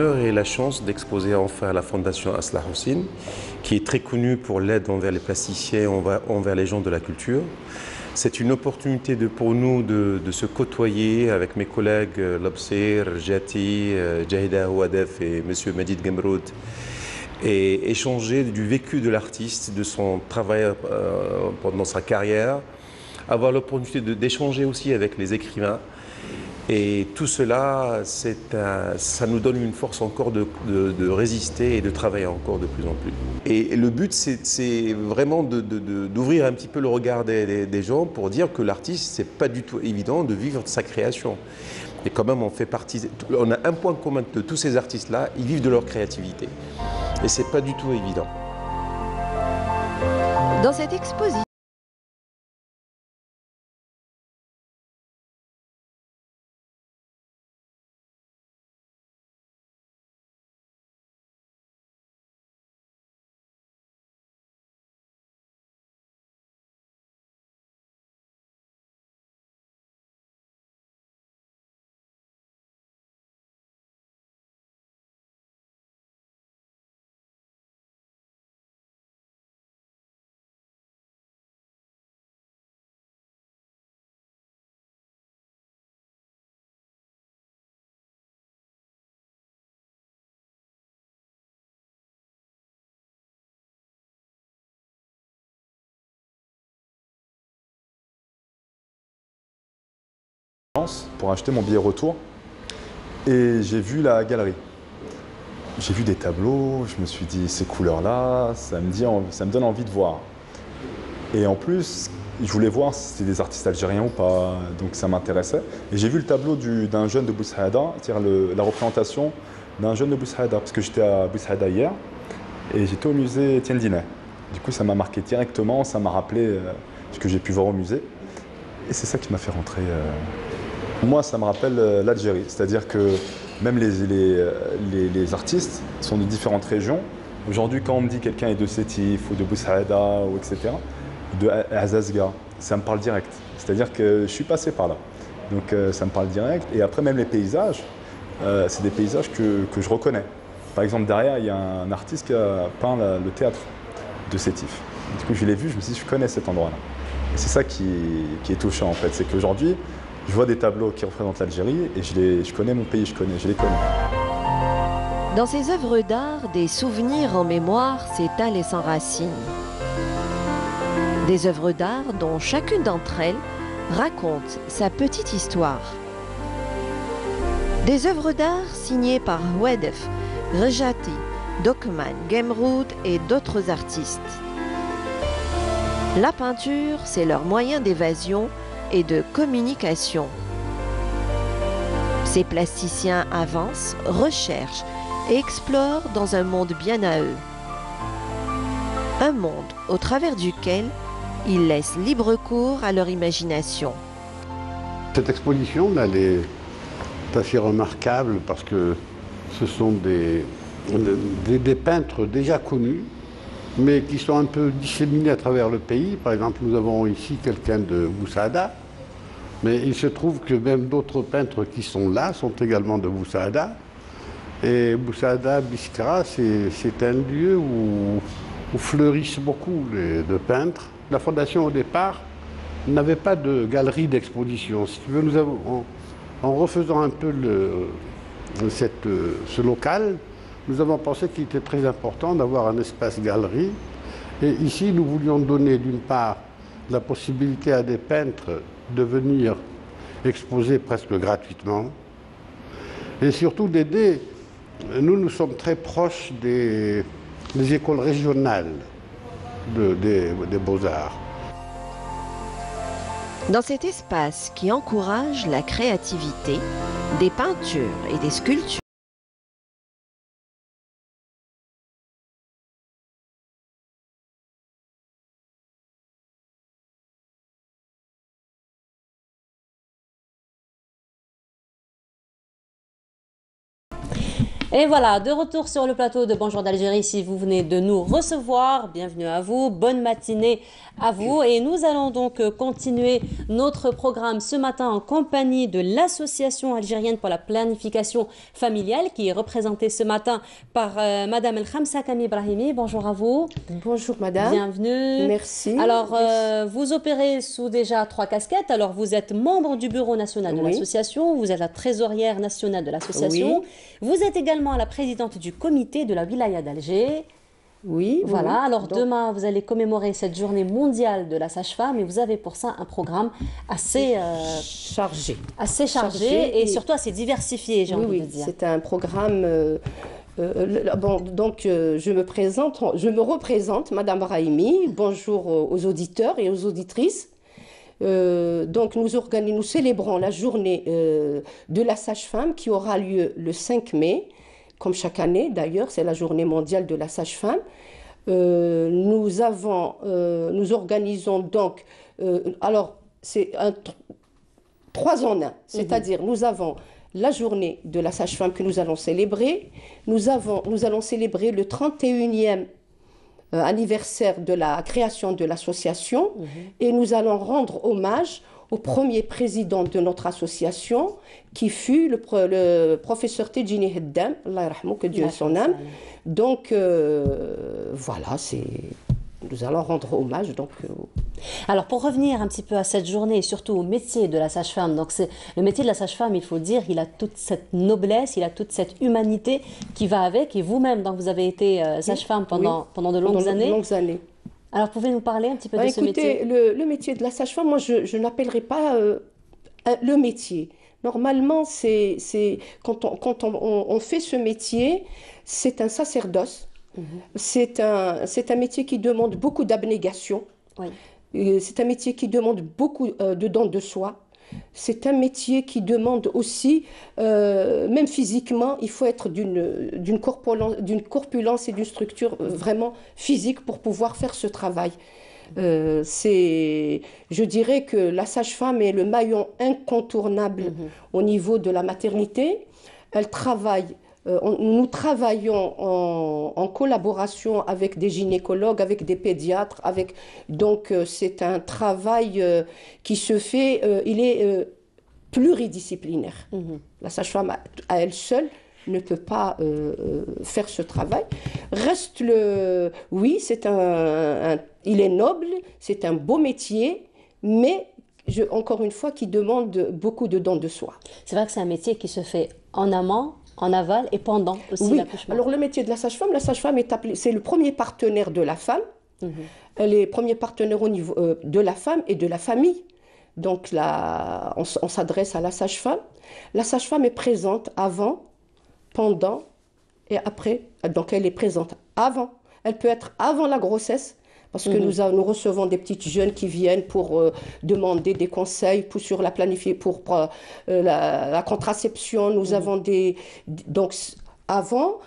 J'ai la chance d'exposer enfin à la Fondation Aslah Hussein, qui est très connue pour l'aide envers les plasticiens, envers les gens de la culture. C'est une opportunité pour nous de se côtoyer avec mes collègues Labsir, Jati, Jahida Ouadef et M. Majid Gemroud et échanger du vécu de l'artiste, de son travail pendant sa carrière, avoir l'opportunité d'échanger aussi avec les écrivains. Et tout cela, ça nous donne une force encore de résister et de travailler encore de plus en plus. Et le but, c'est vraiment d'ouvrir un petit peu le regard des gens pour dire que l'artiste, c'est pas du tout évident de vivre de sa création. Et quand même, on a un point commun de tous ces artistes-là, ils vivent de leur créativité. Et c'est pas du tout évident. Dans cette exposition, pour acheter mon billet retour et j'ai vu la galerie. J'ai vu des tableaux, je me suis dit ces couleurs-là, ça me donne envie de voir. Et en plus, je voulais voir si c'était des artistes algériens ou pas, donc ça m'intéressait. Et j'ai vu le tableau d'un jeune de Boussaïda, c'est-à-dire la représentation d'un jeune de Boussaïda, parce que j'étais à Boussaïda hier et j'étais au musée Étienne Dinet. Du coup, ça m'a marqué directement, ça m'a rappelé ce que j'ai pu voir au musée. Et c'est ça qui m'a fait rentrer. Moi, ça me rappelle l'Algérie, c'est-à-dire que même les artistes sont de différentes régions. Aujourd'hui, quand on me dit quelqu'un est de Sétif ou de Boussaïda, ou etc., de Azazga, ça me parle direct. C'est-à-dire que je suis passé par là. Donc ça me parle direct. Et après, même les paysages, c'est des paysages que je reconnais. Par exemple, derrière, il y a un artiste qui a peint le théâtre de Sétif. Du coup, je l'ai vu, je me suis dit, je connais cet endroit-là. Et c'est ça qui est touchant, en fait. C'est qu'aujourd'hui, je vois des tableaux qui représentent l'Algérie et je connais mon pays, je les connais. dans ces œuvres d'art, des souvenirs en mémoire s'étalent et s'enracinent. Des œuvres d'art dont chacune d'entre elles raconte sa petite histoire. Des œuvres d'art signées par Wedef, Rejati, Dokman, Gemroud et d'autres artistes. La peinture, c'est leur moyen d'évasion et de communication. Ces plasticiens avancent, recherchent et explorent dans un monde bien à eux. Un monde au travers duquel ils laissent libre cours à leur imagination. Cette exposition, elle est assez remarquable parce que ce sont des peintres déjà connus, mais qui sont un peu disséminés à travers le pays. Par exemple, nous avons ici quelqu'un de Boussaada, mais il se trouve que même d'autres peintres qui sont là sont également de Boussaada. Et Boussaada, Biskra, c'est un lieu où fleurissent beaucoup de peintres. La fondation, au départ, n'avait pas de galerie d'exposition. Si tu veux, nous avons, en refaisant un peu ce local, nous avons pensé qu'il était très important d'avoir un espace galerie. Et ici, nous voulions donner d'une part la possibilité à des peintres de venir exposer presque gratuitement et surtout d'aider. Nous sommes très proches des écoles régionales des beaux-arts. Dans cet espace qui encourage la créativité, des peintures et des sculptures. Et voilà, de retour sur le plateau de Bonjour d'Algérie. Si vous venez de nous recevoir, bienvenue à vous, bonne matinée à vous. Et nous allons donc continuer notre programme ce matin en compagnie de l'Association algérienne pour la planification familiale qui est représentée ce matin par Madame El Khamsa Kami Ibrahimi. Bonjour à vous. Bonjour Madame. Bienvenue. Merci. Alors, vous opérez sous déjà 3 casquettes. Alors, vous êtes membre du bureau national de l'association, vous êtes la trésorière nationale de l'association, vous êtes également la présidente du comité de la wilaya d'Alger. Oui. Voilà, alors donc, demain, vous allez commémorer cette journée mondiale de la sage-femme et vous avez pour ça un programme assez chargé. Assez chargé et surtout assez diversifié, j'ai envie de dire. C'est un programme... je me représente, Madame Brahimi. Bonjour aux auditeurs et aux auditrices. Donc nous célébrons la journée de la sage-femme qui aura lieu le 5 mai. Comme chaque année, d'ailleurs, c'est la journée mondiale de la sage-femme. Nous organisons donc, alors c'est 3 en 1, c'est-à-dire nous avons la journée de la sage-femme que nous allons célébrer. Nous allons célébrer le 31e anniversaire de la création de l'association et nous allons rendre hommage au premier président de notre association qui fut le professeur Tejini Heddam, Allah yarhamou, que Dieu ait son âme. Donc voilà, nous allons rendre hommage. Alors pour revenir un petit peu à cette journée et surtout au métier de la sage-femme, donc le métier de la sage-femme, il faut dire, il a toute cette noblesse, il a toute cette humanité qui va avec. Et vous-même, donc vous avez été sage-femme pendant de longues années. Alors, pouvez nous parler un petit peu de ce métier? Le métier de la sage-femme, moi, je n'appellerai pas le métier. Normalement, quand on fait ce métier, c'est un sacerdoce. C'est un métier qui demande beaucoup d'abnégation. C'est un métier qui demande beaucoup de dons de soi. C'est un métier qui demande aussi, même physiquement, il faut être d'une corpulence et d'une structure vraiment physique pour pouvoir faire ce travail. Je dirais que la sage-femme est le maillon incontournable au niveau de la maternité. Elle travaille. Nous travaillons en collaboration avec des gynécologues, avec des pédiatres, donc c'est un travail qui se fait, il est pluridisciplinaire. La sage-femme à elle seule ne peut pas faire ce travail. Reste oui, il est noble, c'est un beau métier, mais encore une fois, qui demande beaucoup de dons de soi. C'est vrai que c'est un métier qui se fait en amont, en aval et pendant aussi l'accouchement. Alors le métier de la sage-femme c'est le premier partenaire de la femme. Elle est premier partenaire au niveau de la femme et de la famille. Donc là, on s'adresse à la sage-femme. La sage-femme est présente avant, pendant et après. Donc elle est présente avant. Elle peut être avant la grossesse, parce que nous recevons des petites jeunes qui viennent pour demander des conseils sur la planification, pour la contraception. Nous avons donc avant,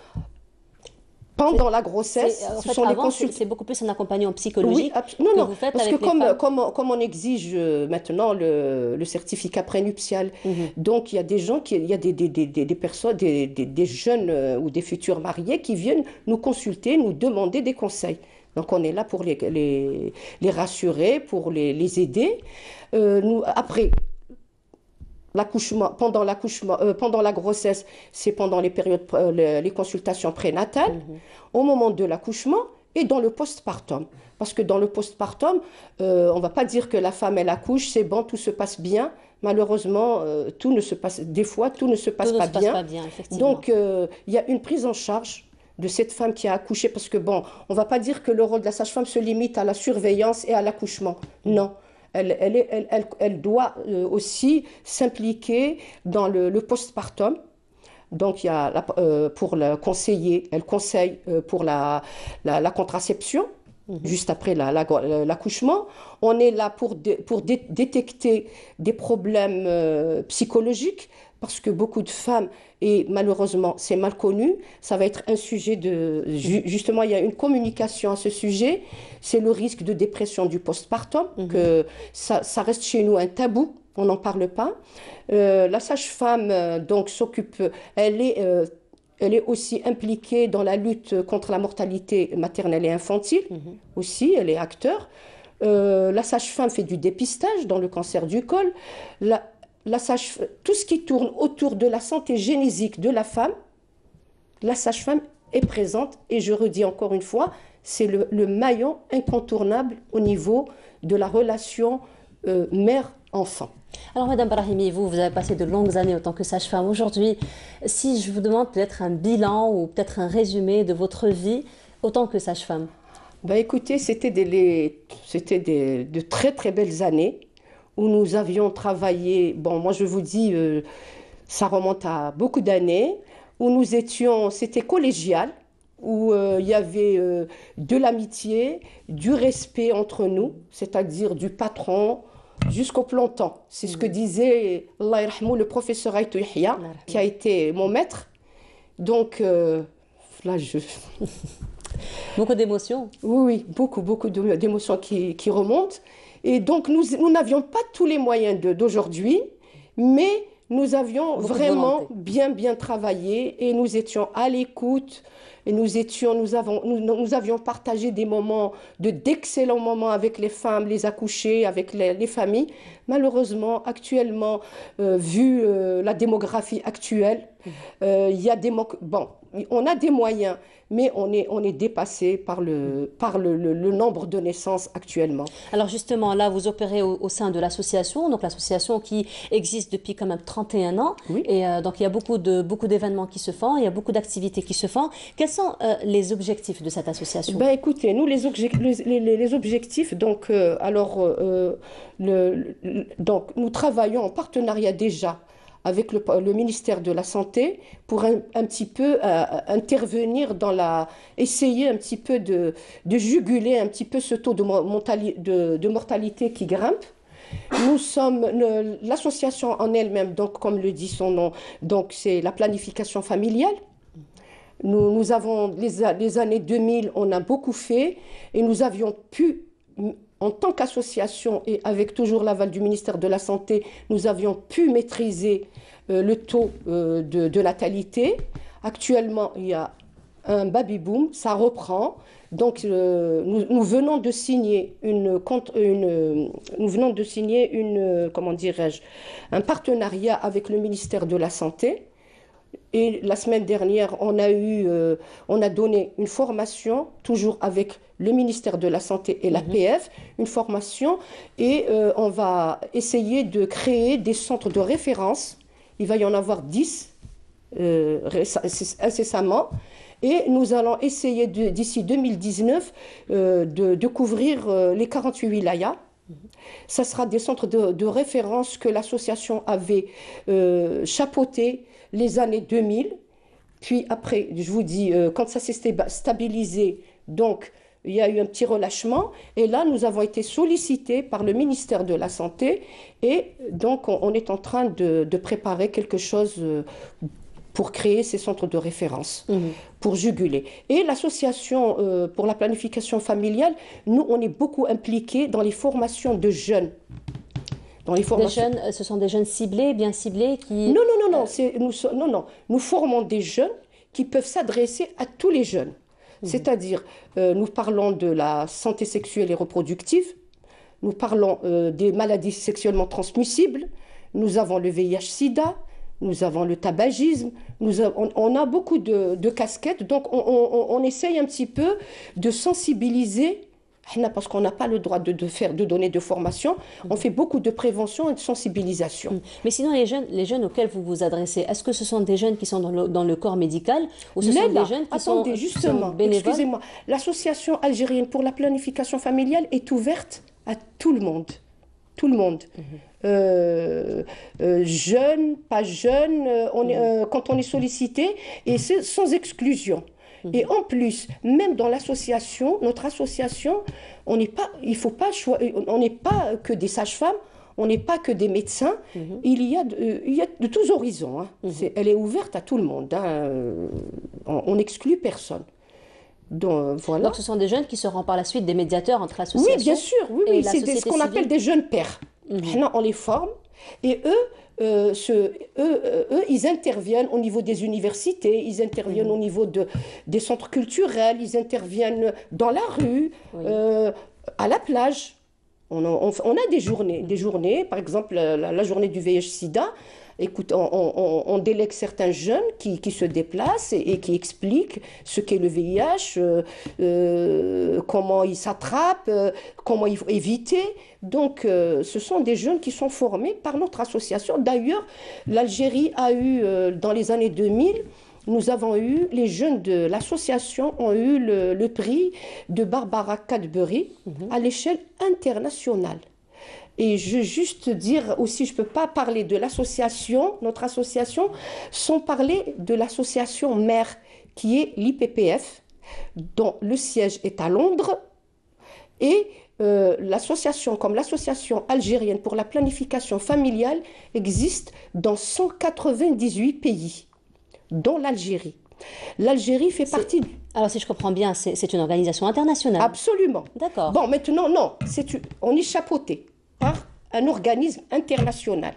pendant la grossesse, ce sont les consultations. C'est beaucoup plus un accompagnement psychologique que vous faites parce avec que les femmes. comme on exige maintenant le certificat prénuptial, donc il y a des gens, il y a des personnes, des jeunes ou des futurs mariés qui viennent nous consulter, nous demander des conseils. Donc on est là pour les rassurer, pour les aider. Après l'accouchement, pendant la grossesse, c'est pendant les périodes, les consultations prénatales, au moment de l'accouchement et dans le postpartum. Parce que dans le postpartum, on ne va pas dire que la femme, elle accouche, c'est bon, tout se passe bien. Malheureusement, des fois, tout ne se passe pas bien. Donc, il y a une prise en charge de cette femme qui a accouché, parce que bon, on ne va pas dire que le rôle de la sage-femme se limite à la surveillance et à l'accouchement. Non. Elle doit aussi s'impliquer dans le postpartum. Donc, il y a pour le conseiller, elle conseille pour la contraception, juste après l'accouchement. On est là pour détecter des problèmes psychologiques, parce que beaucoup de femmes, et malheureusement c'est mal connu, ça va être un sujet justement, il y a une communication à ce sujet, c'est le risque de dépression du postpartum, que ça reste chez nous un tabou, on n'en parle pas. La sage-femme donc s'occupe, elle est aussi impliquée dans la lutte contre la mortalité maternelle et infantile, aussi, elle est acteur. La sage-femme fait du dépistage dans le cancer du col. Tout ce qui tourne autour de la santé génésique de la femme, la sage-femme est présente, et je redis encore une fois, c'est le maillon incontournable au niveau de la relation mère-enfant. Alors Madame Brahimi, vous avez passé de longues années en tant que sage-femme. Aujourd'hui, si je vous demande peut-être un bilan ou peut-être un résumé de votre vie autant que sage-femme. Écoutez, c'était de très très belles années, où nous avions travaillé, moi je vous dis, ça remonte à beaucoup d'années, où nous étions, c'était collégial, où il y avait de l'amitié, du respect entre nous, c'est-à-dire du patron jusqu'au planton. C'est ce que disait, Allah yarhamou, le professeur Aïtou Yahya, qui a été mon maître. Donc, là, Beaucoup d'émotions. Oui, beaucoup d'émotions qui remontent. Et donc, nous n'avions pas tous les moyens d'aujourd'hui, mais nous avions vraiment bien travaillé, et nous étions à l'écoute, et nous avions partagé des moments, d'excellents moments avec les femmes, les accouchés, avec les familles. Malheureusement, actuellement, vu la démographie actuelle, il y a on a des moyens, mais on est dépassé par le nombre de naissances actuellement. Alors justement, là, vous opérez au sein de l'association, donc l'association qui existe depuis quand même 31 ans. Oui. Et donc il y a beaucoup d'événements qui se font, il y a beaucoup d'activités qui se font. Quels sont les objectifs de cette association? Écoutez, nous, les objectifs, donc, donc, nous travaillons en partenariat déjà avec le ministère de la Santé pour un petit peu intervenir essayer un petit peu de juguler un petit peu ce taux de mortalité qui grimpe. Nous sommes l'association en elle-même, donc comme le dit son nom, donc c'est la planification familiale. Nous avons les années 2000, on a beaucoup fait, et nous avions pu, en tant qu'association et avec toujours l'aval du ministère de la Santé, nous avions pu maîtriser le taux de natalité. Actuellement, il y a un baby-boom, ça reprend. Donc, nous venons de signer un partenariat avec le ministère de la Santé. Et la semaine dernière, on a donné une formation, toujours avec le ministère de la Santé et l'APF, une formation, et on va essayer de créer des centres de référence. Il va y en avoir 10 incessamment, Et nous allons essayer d'ici 2019 de couvrir les 48 wilayas. Ça sera des centres de référence que l'association avait chapeauté les années 2000. Puis après, je vous dis, quand ça s'est stabilisé, donc il y a eu un petit relâchement. Et là, nous avons été sollicités par le ministère de la Santé. Et donc, on est en train de préparer quelque chose pour créer ces centres de référence, pour juguler. Et l'association pour la planification familiale, nous, on est beaucoup impliqués dans les formations de jeunes. Dans les formations... Des jeunes, ce sont des jeunes ciblés, bien ciblés qui... Non, nous formons des jeunes qui peuvent s'adresser à tous les jeunes. C'est-à-dire, nous parlons de la santé sexuelle et reproductive, nous parlons des maladies sexuellement transmissibles, nous avons le VIH-Sida, nous avons le tabagisme, on a beaucoup de casquettes, donc on essaye un petit peu de sensibiliser, parce qu'on n'a pas le droit de donner de formation, on fait beaucoup de prévention et de sensibilisation. Mais sinon, les jeunes auxquels vous vous adressez, est-ce que ce sont des jeunes qui sont dans le corps médical ou ce sont des jeunes qui sont bénévoles? Excusez-moi, l'association algérienne pour la planification familiale est ouverte à tout le monde. Tout le monde. Jeunes, pas jeunes, quand on est sollicité, et c'est sans exclusion. Et en plus, même dans l'association, notre association, on n'est pas que des sages-femmes, on n'est pas que des médecins, il y a de tous horizons. Elle est ouverte à tout le monde, on n'exclut personne. Donc, voilà. Donc ce sont des jeunes qui seront par la suite des médiateurs entre l'association. Oui, bien sûr, oui, c'est ce qu'on appelle des jeunes pères. Maintenant, on les forme et eux, ils interviennent au niveau des universités, ils interviennent au niveau des centres culturels, ils interviennent dans la rue, à la plage. On a des journées, par exemple la journée du VIH-Sida. Écoute, on délègue certains jeunes qui se déplacent et qui expliquent ce qu'est le VIH, comment il s'attrape, comment il faut éviter. Donc, ce sont des jeunes qui sont formés par notre association. D'ailleurs, l'Algérie a eu, dans les années 2000, nous avons eu, les jeunes de l'association ont eu le prix de Barbara Cadbury à l'échelle internationale. Et je veux juste dire aussi, je ne peux pas parler de l'association, notre association, sans parler de l'association mère, qui est l'IPPF, dont le siège est à Londres. Et l'association, comme l'association algérienne pour la planification familiale, existe dans 198 pays, dont l'Algérie. L'Algérie fait partie... Alors, si je comprends bien, c'est une organisation internationale. Absolument. D'accord. Bon, maintenant, non, on est chapeauté par un organisme international.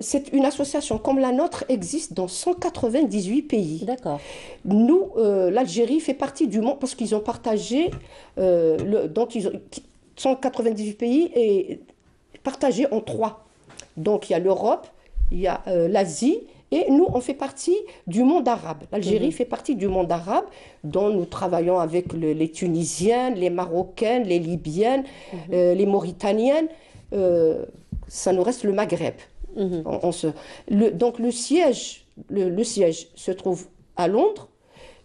C'est une association comme la nôtre existe dans 198 pays. D'accord. Nous, l'Algérie fait partie du monde parce qu'ils ont partagé, 198 pays et partagé en 3. Donc il y a l'Europe, il y a l'Asie et nous, on fait partie du monde arabe. L'Algérie fait partie du monde arabe dont nous travaillons avec les Tunisiennes, les Marocaines, les Libyennes, les Mauritaniennes. Ça nous reste le Maghreb. Donc le siège se trouve à Londres.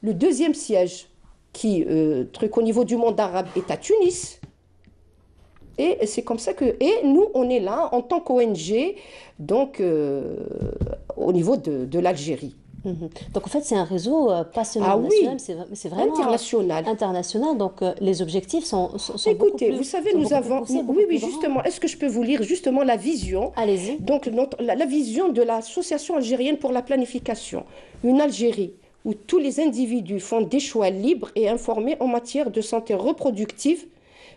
Le deuxième siège au niveau du monde arabe est à Tunis. Et c'est comme ça que... Et nous, on est là en tant qu'ONG, donc au niveau de l'Algérie. Donc en fait, c'est un réseau pas seulement national, c'est vraiment international. Donc les objectifs sont Écoutez, beaucoup plus, vous savez, nous avons... Oui, justement. Est-ce que je peux vous lire justement la vision? Allez-y. Donc la vision de l'Association algérienne pour la planification. Une Algérie où tous les individus font des choix libres et informés en matière de santé reproductive,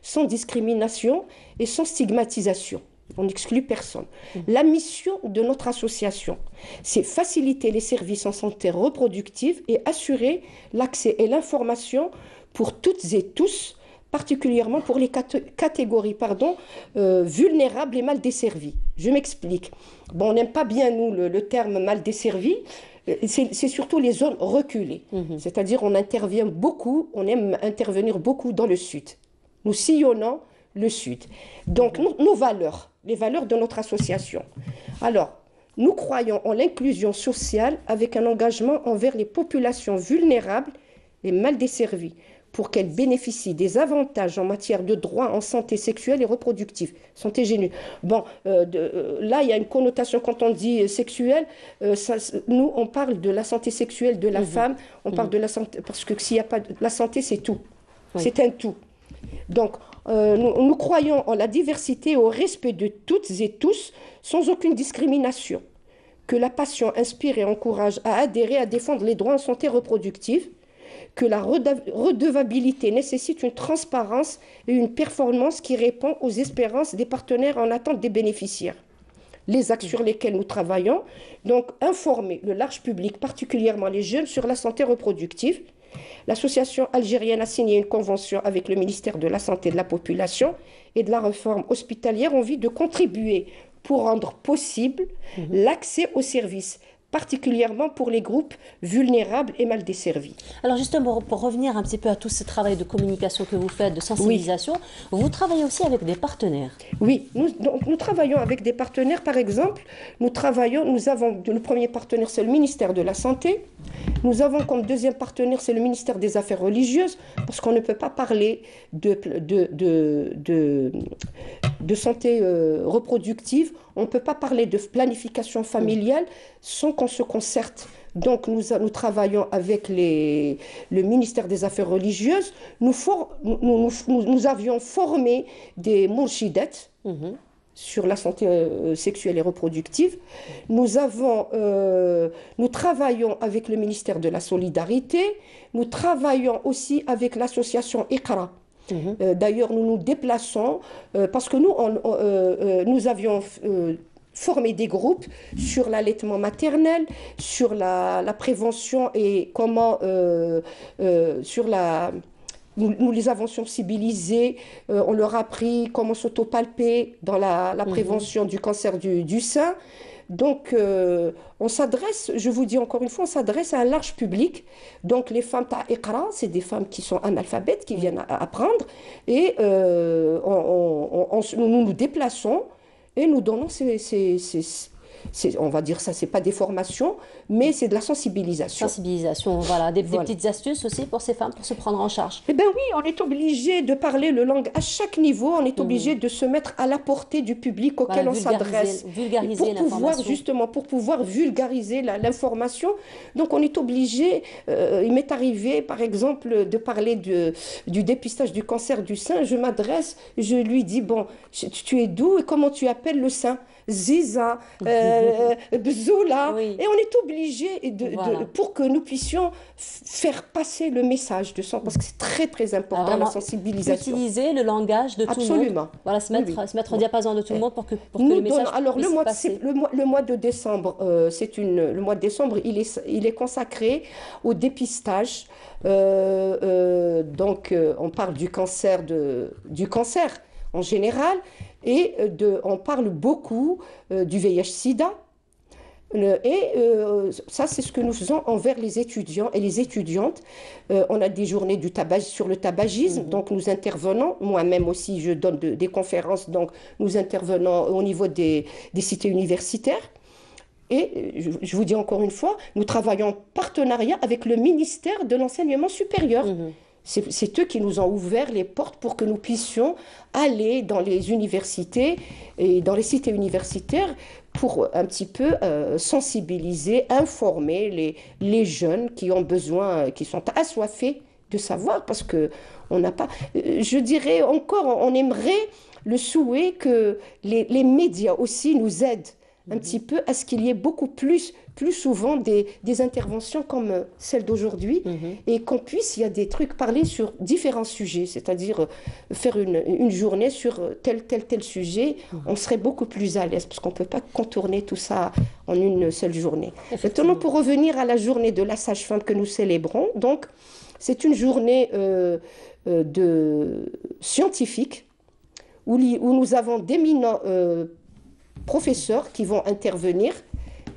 sans discrimination et sans stigmatisation. On n'exclut personne. La mission de notre association, c'est faciliter les services en santé reproductive et assurer l'accès et l'information pour toutes et tous, particulièrement pour les catégories vulnérables et mal desservies. Je m'explique. Bon, on n'aime pas bien, nous, le terme mal desservi. C'est surtout les zones reculées. C'est-à-dire on intervient beaucoup, on aime intervenir beaucoup dans le sud. Nous sillonnons le sud. Donc, nos valeurs, les valeurs de notre association. Alors, Nous croyons en l'inclusion sociale avec un engagement envers les populations vulnérables et mal desservies pour qu'elles bénéficient des avantages en matière de droits en santé sexuelle et reproductive. Santé générale. Bon, là, il y a une connotation quand on dit sexuelle. Nous, on parle de la santé sexuelle de la femme. On parle de la santé, parce que s'il n'y a pas de la santé, c'est tout. Oui. C'est un tout. Donc, nous croyons en la diversité et au respect de toutes et tous, sans aucune discrimination. Que la passion inspire et encourage à adhérer à défendre les droits en santé reproductive. Que la redevabilité nécessite une transparence et une performance qui répond aux espérances des partenaires en attente des bénéficiaires. Les axes sur lesquels nous travaillons, donc informer le large public, particulièrement les jeunes, sur la santé reproductive. L'association algérienne a signé une convention avec le ministère de la Santé de la Population et de la Réforme hospitalière en vue de contribuer pour rendre possible l'accès aux services, particulièrement pour les groupes vulnérables et mal desservis. Alors justement, pour revenir un petit peu à tout ce travail de communication que vous faites, de sensibilisation, vous travaillez aussi avec des partenaires. Oui, nous travaillons avec des partenaires. Par exemple, nous avons le premier partenaire, c'est le ministère de la Santé. Nous avons comme deuxième partenaire, c'est le ministère des Affaires religieuses, parce qu'on ne peut pas parler de santé reproductive, on ne peut pas parler de planification familiale sans qu'on se concerte. Donc nous travaillons avec le ministère des Affaires religieuses. Nous avions formé des mourchidettes sur la santé sexuelle et reproductive. Nous travaillons avec le ministère de la Solidarité. Nous travaillons aussi avec l'association Iqra. D'ailleurs, nous nous déplaçons parce que nous avions formé des groupes sur l'allaitement maternel, sur la prévention et comment nous les avons sensibilisés, on leur a appris comment s'autopalper dans la prévention du cancer du sein. Donc, on s'adresse, je vous dis encore une fois, on s'adresse à un large public. Donc, les femmes Iqra, c'est des femmes qui sont analphabètes, qui viennent apprendre. Et nous nous déplaçons et nous donnons on va dire ça, c'est pas des formations, mais c'est de la sensibilisation. Sensibilisation, voilà. Des petites astuces aussi pour ces femmes, pour se prendre en charge. Eh bien oui, on est obligé de parler le langue à chaque niveau, on est obligé de se mettre à la portée du public auquel on s'adresse. Vulgariser l'information. Pour pouvoir vulgariser l'information. Donc on est obligé, il m'est arrivé par exemple de parler du dépistage du cancer du sein, je m'adresse, je lui dis, bon, tu es d'où et comment tu appelles le sein ? Ziza, Bzoula, et on est obligé pour que nous puissions faire passer le message de sang, parce que c'est très très important la sensibilisation. Utiliser le langage de tout le monde. Voilà, se mettre au diapason de tout le monde pour que le message puisse passer. Le mois de décembre, le mois de décembre, il est consacré au dépistage. Donc, on parle du cancer en général. Et on parle beaucoup du VIH-Sida. Ça, c'est ce que nous faisons envers les étudiants et les étudiantes. On a des journées sur le tabagisme, donc nous intervenons. Moi-même aussi, je donne des conférences, donc nous intervenons au niveau des cités universitaires. Et je vous dis encore une fois, nous travaillons en partenariat avec le ministère de l'Enseignement supérieur. C'est eux qui nous ont ouvert les portes pour que nous puissions aller dans les universités et dans les cités universitaires pour un petit peu sensibiliser, informer les jeunes qui ont besoin, qui sont assoiffés de savoir, parce que on n'a pas... Je dirais encore, on aimerait le souhait que les médias aussi nous aident un petit peu à ce qu'il y ait beaucoup plus souvent des interventions comme celle d'aujourd'hui, et qu'on puisse, il y a des trucs, parler sur différents sujets, c'est-à-dire faire une journée sur tel sujet, on serait beaucoup plus à l'aise, parce qu'on ne peut pas contourner tout ça en une seule journée. Maintenant, pour revenir à la journée de la sage-femme que nous célébrons, donc, c'est une journée scientifique où nous avons d'éminents professeurs qui vont intervenir.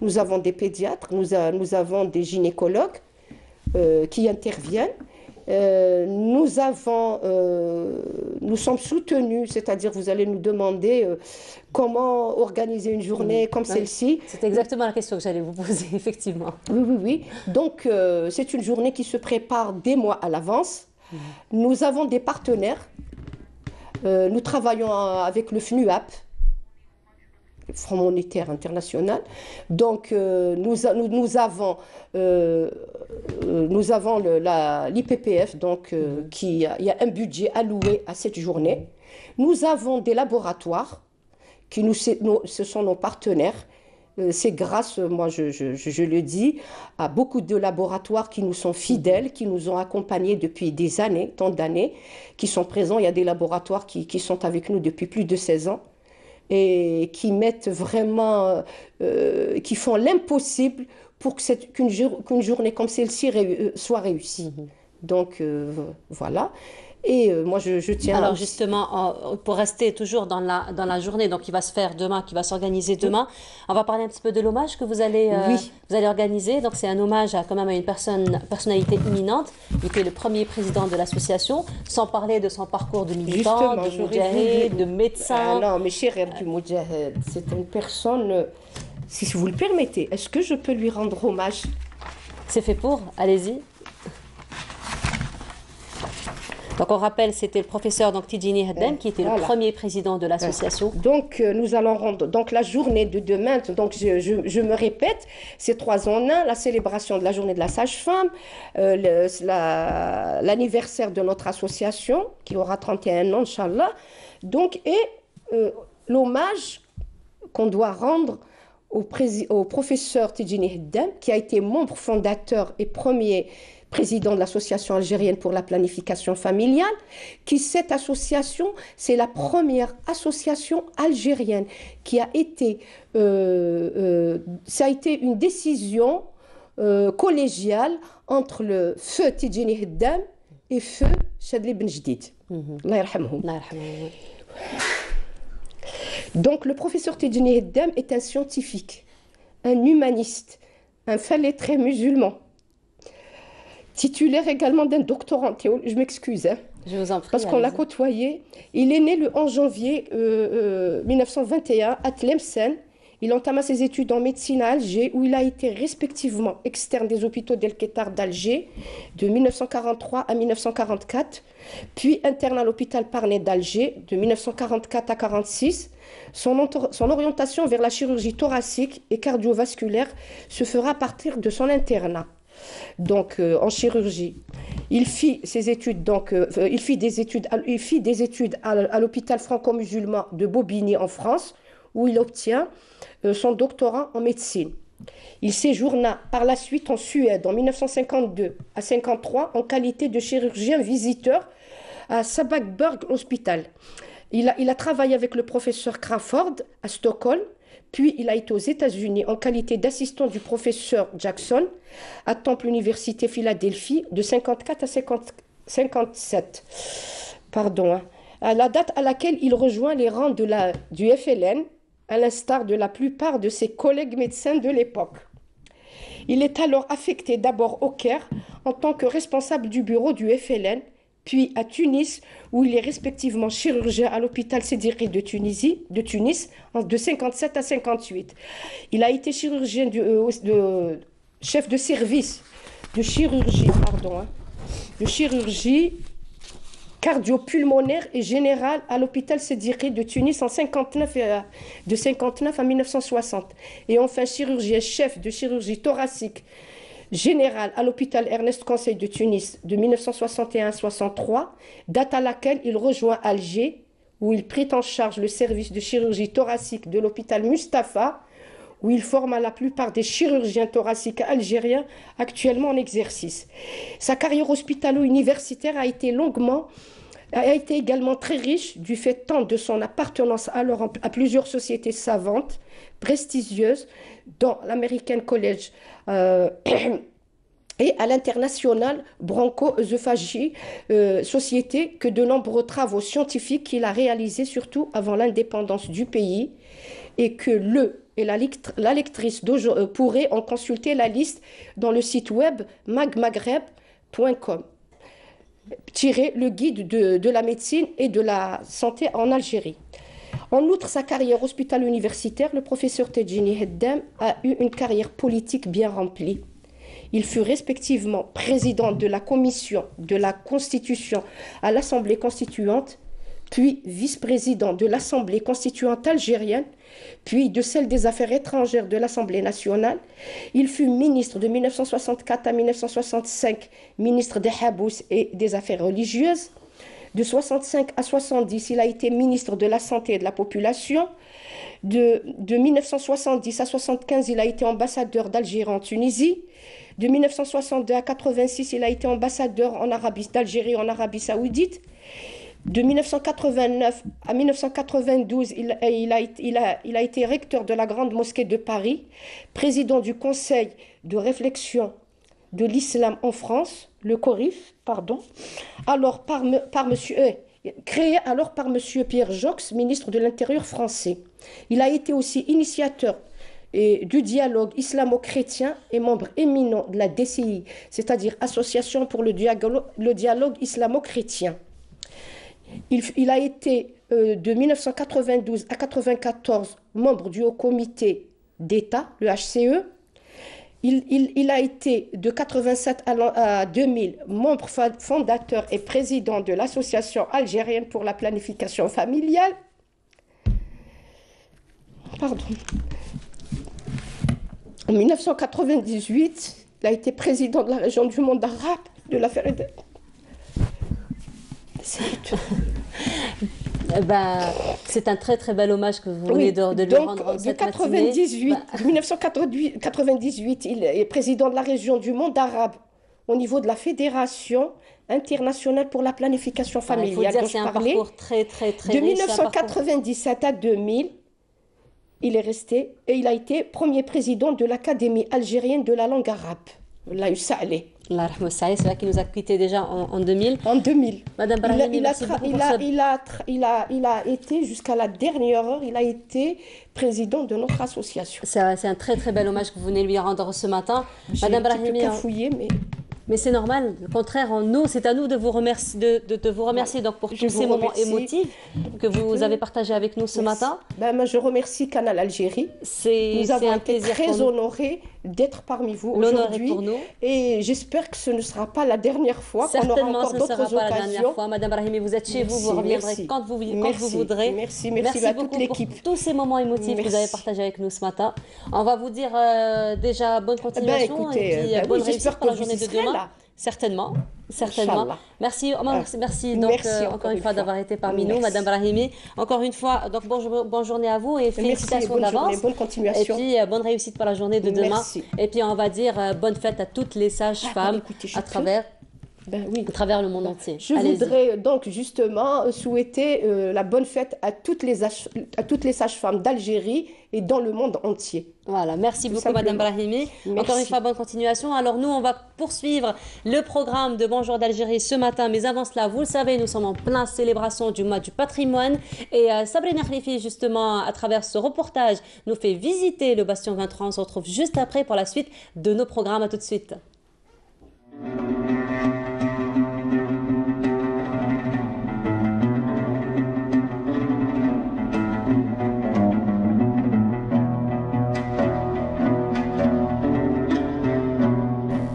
Nous avons des pédiatres, nous avons des gynécologues qui interviennent. Nous sommes soutenus, c'est-à-dire vous allez nous demander comment organiser une journée comme celle-ci. C'est exactement la question que j'allais vous poser, effectivement. Oui, oui, oui. Donc, c'est une journée qui se prépare des mois à l'avance. Nous avons des partenaires. Nous travaillons avec le FNUAP, le Fonds monétaire international. Donc, nous avons l'IPPF, donc il y a un budget alloué à cette journée. Nous avons des laboratoires ce sont nos partenaires. C'est grâce, moi je le dis, à beaucoup de laboratoires qui nous sont fidèles, qui nous ont accompagnés depuis des années, tant d'années, qui sont présents. Il y a des laboratoires qui sont avec nous depuis plus de 16 ans et qui mettent vraiment, qui font l'impossible pour qu'une journée comme celle-ci soit réussie. Donc voilà. Et moi, je tiens... Alors justement, pour rester toujours dans la journée, donc qui va se faire demain, qui va s'organiser demain, on va parler un petit peu de l'hommage que vous allez organiser. Donc c'est un hommage quand même à une personnalité imminente. Il était le premier président de l'association, sans parler de son parcours de militant, de moudjahid, de médecin. Non, mais cher du moudjahid, c'est une personne... Si vous le permettez, est-ce que je peux lui rendre hommage? C'est fait pour, allez-y. Donc on rappelle, c'était le professeur Tidjini Heddem qui était le premier président de l'association. Donc nous allons rendre la journée de demain, donc je me répète, c'est 3 en 1, la célébration de la journée de la sage-femme, l'anniversaire de notre association qui aura 31 ans, Inch'Allah, donc, et l'hommage qu'on doit rendre au professeur Tidjini Heddem qui a été membre fondateur et premier président de l'Association algérienne pour la planification familiale, cette association, c'est la première association algérienne qui a été, ça a été une décision collégiale entre le feu Tidjini Heddem et feu Chadli Ben Jdid. Allah yarhamhum. Donc le professeur Tidjini Heddem est un scientifique, un humaniste, un fin lettré musulman, titulaire également d'un doctorat en théologie. Je m'excuse, hein, je vous en prie, parce qu'on l'a côtoyé. Il est né le 11 janvier 1921 à Tlemcen. Il entama ses études en médecine à Alger, où il a été respectivement externe des hôpitaux d'El-Ketar d'Alger de 1943 à 1944, puis interne à l'hôpital Parnet d'Alger de 1944 à 1946. Son orientation vers la chirurgie thoracique et cardiovasculaire se fera à partir de son internat. Donc en chirurgie, il fit des études à l'hôpital franco-musulman de Bobigny en France, où il obtient son doctorat en médecine. Il séjourna par la suite en Suède en 1952 à 1953 en qualité de chirurgien visiteur à Sabbatsberg Hospital. Il a travaillé avec le professeur Crawford à Stockholm. Puis, il a été aux États-Unis en qualité d'assistant du professeur Jackson à Temple Université Philadelphie de 1954 à 1957. Pardon. À la date à laquelle il rejoint les rangs du FLN, à l'instar de la plupart de ses collègues médecins de l'époque. Il est alors affecté d'abord au Caire en tant que responsable du bureau du FLN, puis à Tunis, où il est respectivement chirurgien à l'hôpital Sédiri de Tunis de 1957 à 1958. Il a été chirurgien chef de service de chirurgie cardio-pulmonaire et générale à l'hôpital Sédiri de Tunis de 1959 à 1960. Et enfin chirurgien chef de chirurgie thoracique général à l'hôpital Ernest Conseil de Tunis de 1961 à 1963, date à laquelle il rejoint Alger, où il prit en charge le service de chirurgie thoracique de l'hôpital Mustapha, où il forma la plupart des chirurgiens thoraciques algériens actuellement en exercice. Sa carrière hospitalo-universitaire a été également très riche du fait tant de son appartenance alors à plusieurs sociétés savantes, prestigieuses, dont l'American College et à l'international Broncho-œsophagie, société que de nombreux travaux scientifiques qu'il a réalisés surtout avant l'indépendance du pays et que la lectrice pourrait en consulter la liste dans le site web magmagreb.com. tiré le guide de la médecine et de la santé en Algérie. En outre, sa carrière hospitalo-universitaire, le professeur Tejini Heddam a eu une carrière politique bien remplie. Il fut respectivement président de la commission de la Constitution à l'Assemblée constituante, puis vice-président de l'Assemblée constituante algérienne, puis de celle des Affaires étrangères de l'Assemblée nationale. Il fut ministre de 1964 à 1965, ministre des Habous et des Affaires religieuses. De 65 à 70, il a été ministre de la Santé et de la Population. De 1970 à 75, il a été ambassadeur d'Algérie en Tunisie. De 1962 à 86, il a été ambassadeur d'Algérie en Arabie Saoudite. De 1989 à 1992, il a été recteur de la Grande Mosquée de Paris, président du Conseil de réflexion de l'islam en France, le CORIF, créé alors par M. Pierre Jox, ministre de l'Intérieur français. Il a été aussi initiateur du dialogue islamo-chrétien et membre éminent de la DCI, c'est-à-dire Association pour le dialogue islamo-chrétien. Il a été de 1992 à 1994 membre du Haut Comité d'État, le HCE. Il a été de 1987 à 2000 membre fondateur et président de l'Association algérienne pour la planification familiale. En 1998, il a été président de la région du monde arabe de l'affaire. C'est un très très bel hommage que vous venez de lui rendre en cette matinée. 1998, il est président de la région du monde arabe au niveau de la Fédération internationale pour la planification familiale. Il faut dire que c'est un parcours très très très riche. De 1997 à 2000, il est resté et il a été premier président de l'Académie algérienne de la langue arabe. Allah Saleh. C'est vrai qu'il nous a quittés déjà en 2000. En 2000. Madame Brahimi, il a été jusqu'à la dernière heure, il a été président de notre association. C'est un très très bel hommage que vous venez lui rendre ce matin. Madame Brahimi, mais c'est normal. Au contraire, c'est à nous de vous remercier, de vous remercier donc pour tous ces moments émotifs que vous avez partagés avec nous ce matin. Je remercie Canal Algérie. Nous avons été très honorés d'être parmi vous aujourd'hui. Pour nous. Et j'espère que ce ne sera pas la dernière fois qu'on aura encore d'autres occasions. Certainement, ce ne sera pas la dernière fois. Madame Brahimi, vous êtes chez vous, vous reviendrez quand vous voudrez. Merci à toute l'équipe. Pour tous ces moments émotifs que vous avez partagés avec nous ce matin. On va vous dire déjà bonne continuation et puis bonne réussite pour la journée de demain. Certainement. Merci donc encore une fois d'avoir été parmi nous, Madame Brahimi. Encore une fois, donc bonne journée à vous et félicitations d'avance. Bonne continuation. Et puis bonne réussite pour la journée de demain. Et puis on va dire bonne fête à toutes les sages-femmes à travers le monde entier. Je voudrais donc justement souhaiter la bonne fête à toutes les sages-femmes d'Algérie et dans le monde entier. Voilà, merci beaucoup Madame Brahimi. Encore une fois, bonne continuation. Alors nous, on va poursuivre le programme de Bonjour d'Algérie ce matin. Mais avant cela, vous le savez, nous sommes en plein célébration du mois du patrimoine. Et Sabrina Khalifi, justement, à travers ce reportage, nous fait visiter le Bastion 23. On se retrouve juste après pour la suite de nos programmes. À tout de suite.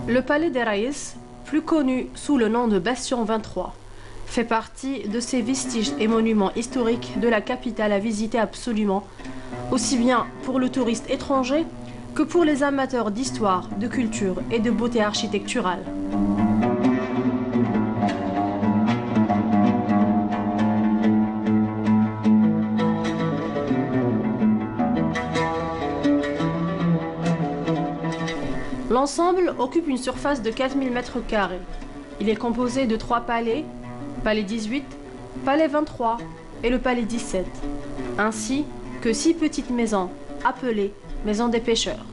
Le palais des Raïs, plus connu sous le nom de Bastion 23, fait partie de ces vestiges et monuments historiques de la capitale à visiter absolument, aussi bien pour le touriste étranger que pour les amateurs d'histoire, de culture et de beauté architecturale. L'ensemble occupe une surface de 4000 m². Il est composé de 3 palais, palais 18, palais 23 et le palais 17, ainsi que 6 petites maisons appelées maisons des pêcheurs.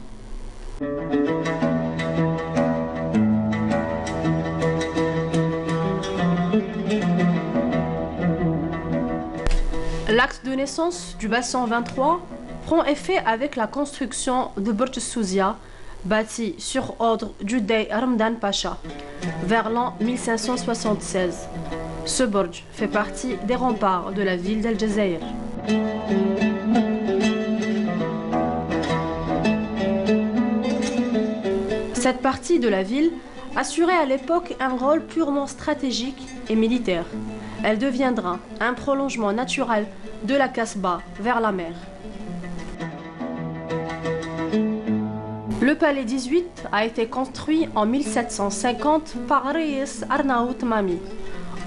L'acte de naissance du bassin 23 prend effet avec la construction de Burj Souzia, bâti sur ordre du Dey Ramadan Pacha, vers l'an 1576. Ce Borj fait partie des remparts de la ville d'El Jazair. Cette partie de la ville assurait à l'époque un rôle purement stratégique et militaire. Elle deviendra un prolongement naturel de la Kasbah vers la mer. Le palais 18 a été construit en 1750 par Reis Arnaout Mami.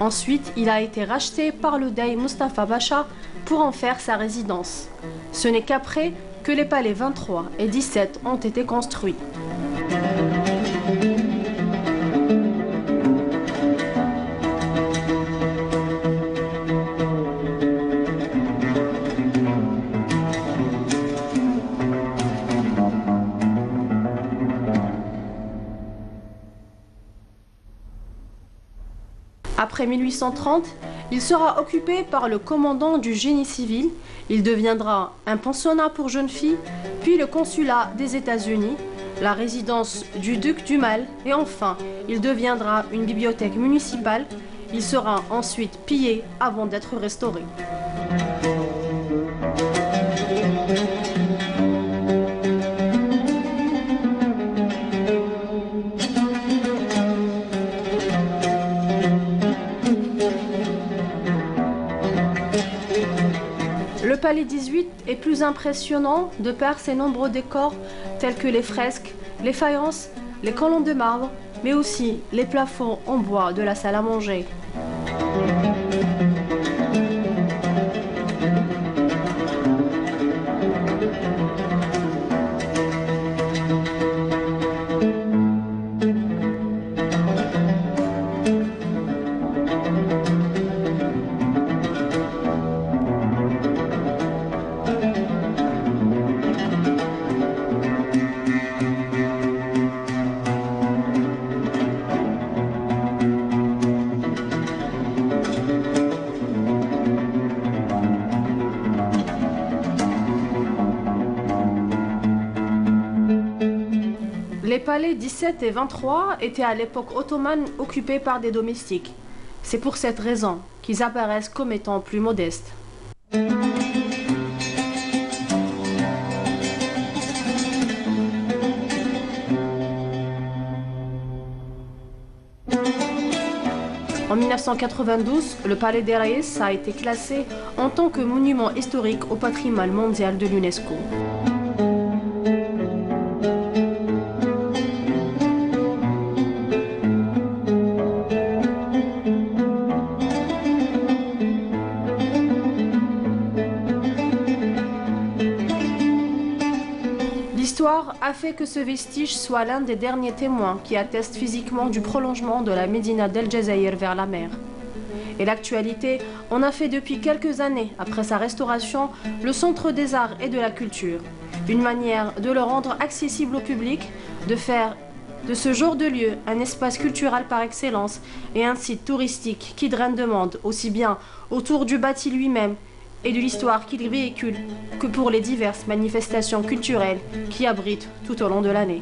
Ensuite, il a été racheté par le Dey Mustafa Pacha pour en faire sa résidence. Ce n'est qu'après que les palais 23 et 17 ont été construits. Après 1830, il sera occupé par le commandant du génie civil. Il deviendra un pensionnat pour jeunes filles, puis le consulat des États-Unis, la résidence du duc du Mal, et enfin, il deviendra une bibliothèque municipale. Il sera ensuite pillé avant d'être restauré. Le palais 18 est plus impressionnant de par ses nombreux décors tels que les fresques, les faïences, les colonnes de marbre, mais aussi les plafonds en bois de la salle à manger. Les palais 17 et 23 étaient à l'époque ottomane occupés par des domestiques. C'est pour cette raison qu'ils apparaissent comme étant plus modestes. En 1992, le palais des Reis a été classé en tant que monument historique au patrimoine mondial de l'UNESCO. L'histoire a fait que ce vestige soit l'un des derniers témoins qui atteste physiquement du prolongement de la Médina d'El Jazair vers la mer. Et l'actualité en a fait depuis quelques années, après sa restauration, le centre des arts et de la culture. Une manière de le rendre accessible au public, de faire de ce genre de lieu un espace culturel par excellence et un site touristique qui draine de monde aussi bien autour du bâti lui-même et de l'histoire qu'il véhicule que pour les diverses manifestations culturelles qui abritent tout au long de l'année.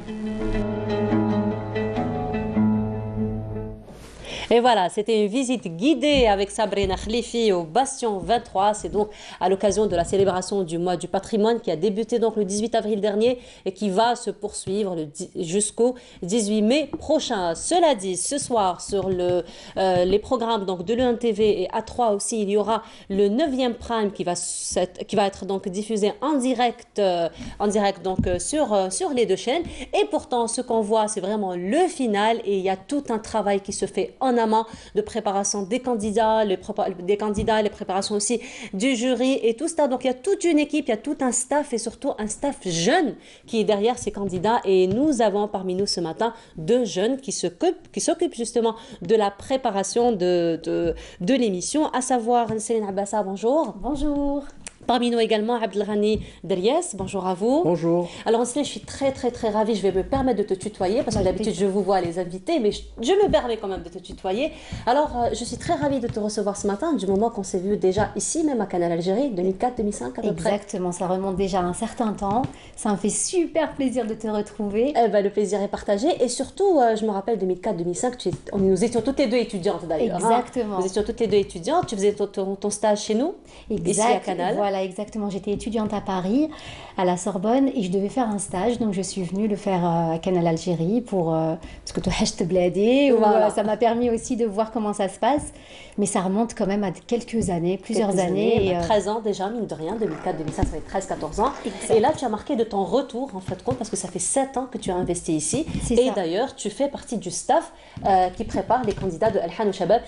Et voilà, c'était une visite guidée avec Sabrina Khlifi au Bastion 23. C'est donc à l'occasion de la célébration du mois du patrimoine qui a débuté donc le 18 avril dernier et qui va se poursuivre jusqu'au 18 mai prochain. Cela dit, ce soir sur les programmes donc de l'UNTV et A3 aussi, il y aura le 9e prime qui va être donc diffusé en direct donc sur les deux chaînes. Et pourtant, ce qu'on voit, c'est vraiment le final et il y a tout un travail qui se fait en amont de préparation des candidats, les préparations aussi du jury et tout ça. Donc il y a toute une équipe, il y a tout un staff et surtout un staff jeune qui est derrière ces candidats. Et nous avons parmi nous ce matin 2 jeunes qui s'occupent justement de la préparation de l'émission, à savoir Céline Abassa, bonjour. Bonjour. Parmi nous également, Abdelghani Derriès, bonjour à vous. Bonjour. Alors Anselme, je suis très ravie, je vais me permettre de te tutoyer, parce que d'habitude je vous vois les invités, mais je me permets quand même de te tutoyer. Alors je suis très ravie de te recevoir ce matin, du moment qu'on s'est vu déjà ici, même à Canal Algérie, 2004-2005 à peu près. Exactement, ça remonte déjà à un certain temps. Ça me fait super plaisir de te retrouver. Eh ben, le plaisir est partagé, et surtout, je me rappelle 2004-2005, nous étions toutes les deux étudiantes d'ailleurs. Exactement. Nous étions toutes les deux étudiantes, tu faisais ton stage chez nous, ici à Canal. Voilà, exactement. J'étais étudiante à Paris, à la Sorbonne, et je devais faire un stage. Donc, je suis venue le faire à Canal Algérie parce que te bladé. Voilà. Ça m'a permis aussi de voir comment ça se passe. Mais ça remonte quand même à quelques années, plusieurs années. 13 ans déjà, mine de rien, 2004-2005, ça fait 13-14 ans. Exact. Et là, tu as marqué de ton retour, en fait, compte, parce que ça fait 7 ans que tu as investi ici. Et d'ailleurs, tu fais partie du staff qui prépare les candidats de Al-Han ou Shabab.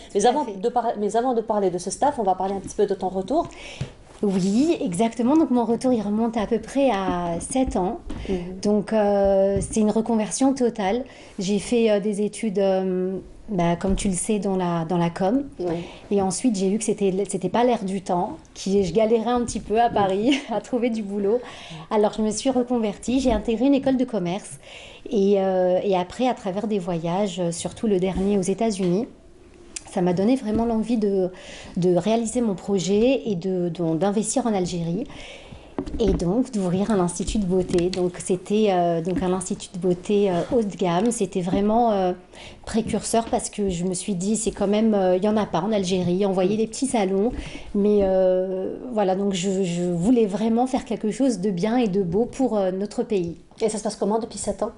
Mais avant de parler de ce staff, on va parler un petit peu de ton retour. Oui, exactement. Donc mon retour, il remonte à peu près à 7 ans. Donc c'est une reconversion totale. J'ai fait des études, comme tu le sais, dans la com. Et ensuite, j'ai vu que c'était pas l'air du temps, je galérais un petit peu à Paris à trouver du boulot. Alors je me suis reconvertie, j'ai intégré une école de commerce. Et après, à travers des voyages, surtout le dernier aux États-Unis, ça m'a donné vraiment l'envie de réaliser mon projet et d'investir en Algérie et donc d'ouvrir un institut de beauté. Donc c'était un institut de beauté haut de gamme. C'était vraiment précurseur parce que je me suis dit c'est quand même il y en a pas en Algérie. On voyait des petits salons, mais voilà, donc je voulais vraiment faire quelque chose de bien et de beau pour notre pays. Et ça se passe comment depuis 7 ans?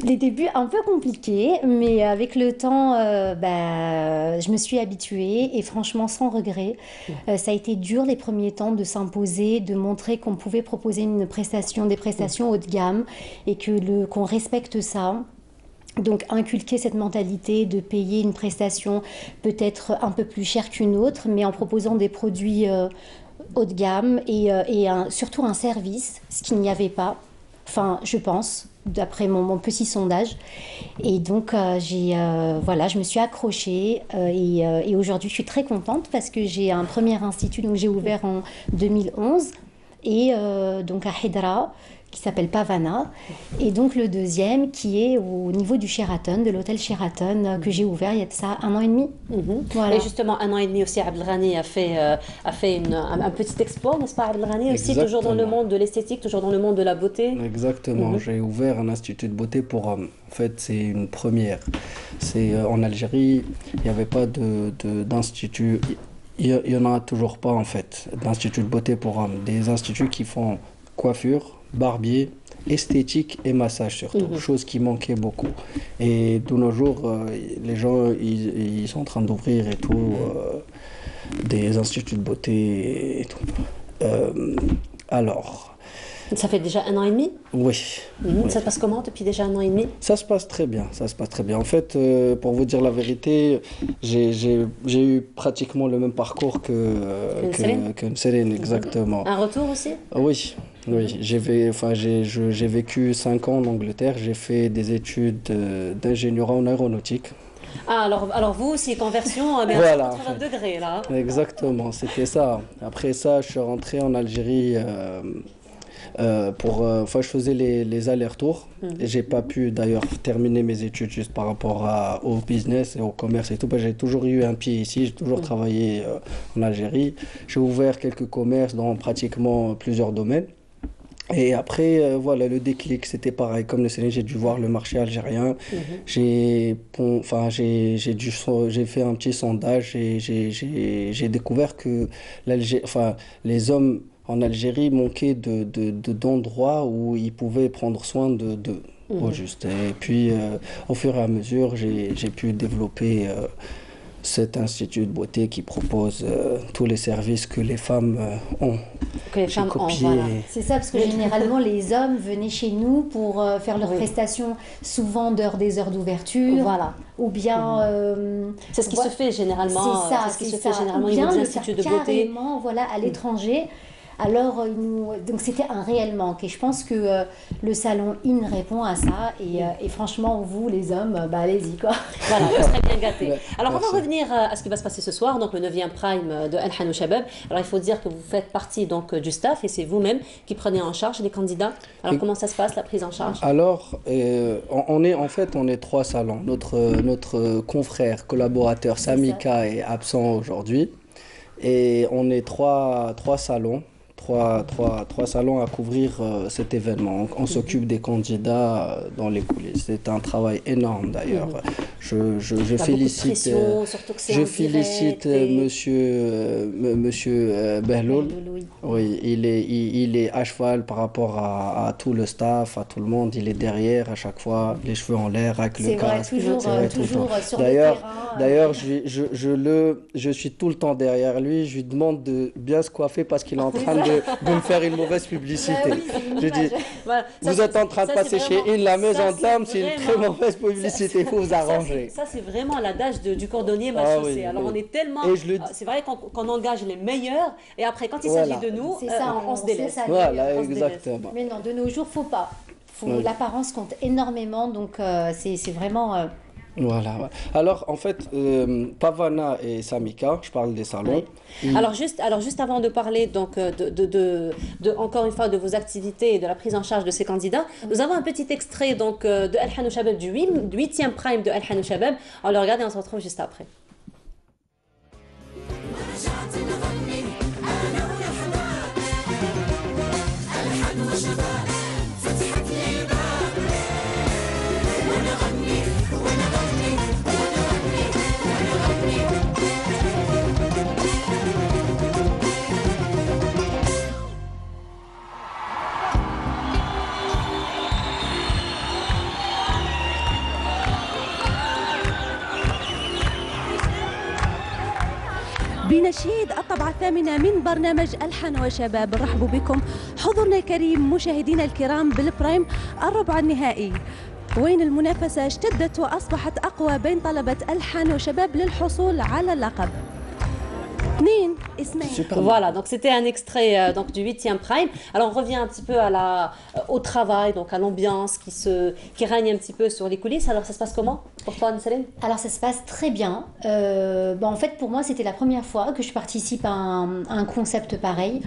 Les débuts un peu compliqués, mais avec le temps, je me suis habituée et franchement sans regret. Ça a été dur les premiers temps de s'imposer, de montrer qu'on pouvait proposer des prestations haut de gamme et qu'on respecte ça. Donc inculquer cette mentalité de payer une prestation peut-être un peu plus chère qu'une autre, mais en proposant des produits haut de gamme et surtout un service, ce qu'il n'y avait pas. Enfin, je pense, d'après mon petit sondage. Et donc, je me suis accrochée et aujourd'hui, je suis très contente parce que j'ai un premier institut, donc j'ai ouvert en 2011 et donc à Hedra, qui s'appelle Pavana, et donc le deuxième qui est au niveau du Sheraton, de l'hôtel Sheraton, que j'ai ouvert il y a de ça 1 an et demi. Voilà. Et justement, 1 an et demi aussi, Abdelghani a fait un petit exploit, n'est-ce pas, Abdelghani aussi, toujours dans le monde de l'esthétique, toujours dans le monde de la beauté. Exactement, j'ai ouvert un institut de beauté pour hommes. En fait, c'est une première. En Algérie, il n'y avait pas d'institut. Il n'y en a toujours pas, en fait, d'institut de beauté pour hommes. Des instituts qui font coiffure, barbier, esthétique et massage surtout, chose qui manquait beaucoup. Et de nos jours, les gens, ils sont en train d'ouvrir et tout, des instituts de beauté et tout. Alors... Ça fait déjà 1 an et demi? Oui. Ça se passe comment depuis déjà 1 an et demi? Ça se passe très bien, ça se passe très bien. En fait, pour vous dire la vérité, j'ai eu pratiquement le même parcours que Céline, exactement. Un retour aussi? Oui. J'ai vécu 5 ans en Angleterre, j'ai fait des études d'ingénieur en aéronautique. Ah, alors vous, c'est conversion, mais voilà, à 180 degrés là. Exactement, c'était ça. Après ça, je suis rentré en Algérie je faisais les allers-retours. Et j'ai pas pu d'ailleurs terminer mes études juste par rapport au business et au commerce et tout. J'ai toujours eu un pied ici, j'ai toujours travaillé en Algérie. J'ai ouvert quelques commerces dans pratiquement plusieurs domaines. Et après, le déclic, c'était pareil. Comme le Sénégal, j'ai dû voir le marché algérien. J'ai fait un petit sondage et j'ai découvert que les hommes en Algérie manquaient d'endroits où ils pouvaient prendre soin d'eux. Juste. Et puis, au fur et à mesure, j'ai pu développer cet institut de beauté qui propose tous les services que les femmes ont. Que les femmes ont, voilà. C'est ça, parce que généralement, les hommes venaient chez nous pour faire leurs prestations, souvent des heures d'ouverture. Voilà. Ou bien... c'est ce qui se fait généralement. C'est ce qui se fait généralement au niveau des instituts de beauté. Carrément, à l'étranger. Alors, donc c'était un réel manque. Et je pense que le salon IN répond à ça. Et franchement, vous, les hommes, bah, allez-y, quoi. Voilà, vous serez bien gâtés. Ouais, Alors, on merci. va revenir à ce qui va se passer ce soir, donc le 9e Prime de Al Hanou Shabab. Alors, il faut dire que vous faites partie donc, du staff et c'est vous-même qui prenez en charge les candidats. Alors, comment ça se passe, la prise en charge? Alors, on est 3 salons. Notre confrère, collaborateur Samika est absent aujourd'hui. Et on est trois salons. Trois salons à couvrir cet événement. On s'occupe des candidats dans les coulisses. C'est un travail énorme d'ailleurs. Je félicite monsieur Behloul. Oui, il est à cheval par rapport à tout le staff, à tout le monde. Il est derrière à chaque fois, les cheveux en l'air avec le casque. Toujours sur le D'ailleurs, terrain. je suis tout le temps derrière lui. Je lui demande de bien se coiffer parce qu'il est en train de me faire une mauvaise publicité. Je dis, Voilà. Ça, vous êtes en train de ça, passer c'est chez vraiment- la maison ça, de l'âme, c'est c'est une très vraiment- mauvaise publicité, il faut vous arranger. Ça, c'est vraiment l'adage du cordonnier mal Ah chaussé. oui, Alors, oui. on est tellement... Et je le dis- c'est vrai qu'on engage les meilleurs et après, quand il Voilà. s'agit de nous, C'est ça, on se on délaisse. sait ça. Voilà, On se délaisse. exactement. Mais non, de nos jours, faut pas. Oui. L'apparence compte énormément, donc c'est vraiment... Voilà. Alors, en fait, Pavana et Samika, je parle des salons. Alors juste avant de parler donc encore une fois de vos activités et de la prise en charge de ces candidats, nous avons un petit extrait donc de Al Hanou Shabab du 8e Prime de Al Hanou Shabab. On le regarde et on se retrouve juste après. بنشيد الطبعة الثامنة من برنامج ألحان وشباب. رحبوا بكم حضورنا الكريم مشاهدينا الكرام بالبرايم الربع النهائي، وين المنافسة اشتدت وأصبحت أقوى بين طلبة ألحان وشباب للحصول على اللقب. Voilà, donc c'était un extrait donc du 8e Prime. Alors on revient un petit peu au travail, donc à l'ambiance qui règne un petit peu sur les coulisses. Alors ça se passe comment pour toi, Anne-Céline? Alors ça se passe très bien. En fait, pour moi, c'était la première fois que je participe à un concept pareil.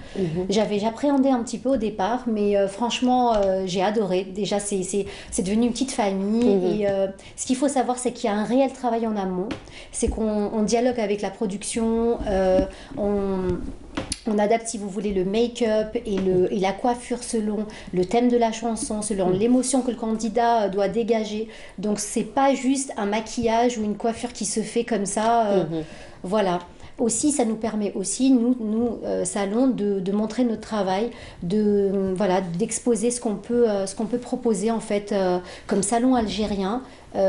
J'appréhendais un petit peu au départ, mais franchement, j'ai adoré. Déjà, c'est devenu une petite famille. Et ce qu'il faut savoir, c'est qu'il y a un réel travail en amont. C'est qu'on dialogue avec la production. On adapte, si vous voulez, le make-up et la coiffure selon le thème de la chanson, selon l'émotion que le candidat doit dégager. Donc, c'est pas juste un maquillage ou une coiffure qui se fait comme ça. Voilà. Aussi, ça nous permet aussi, nous salons, de montrer notre travail, d'exposer ce qu'on peut proposer en fait comme salon algérien,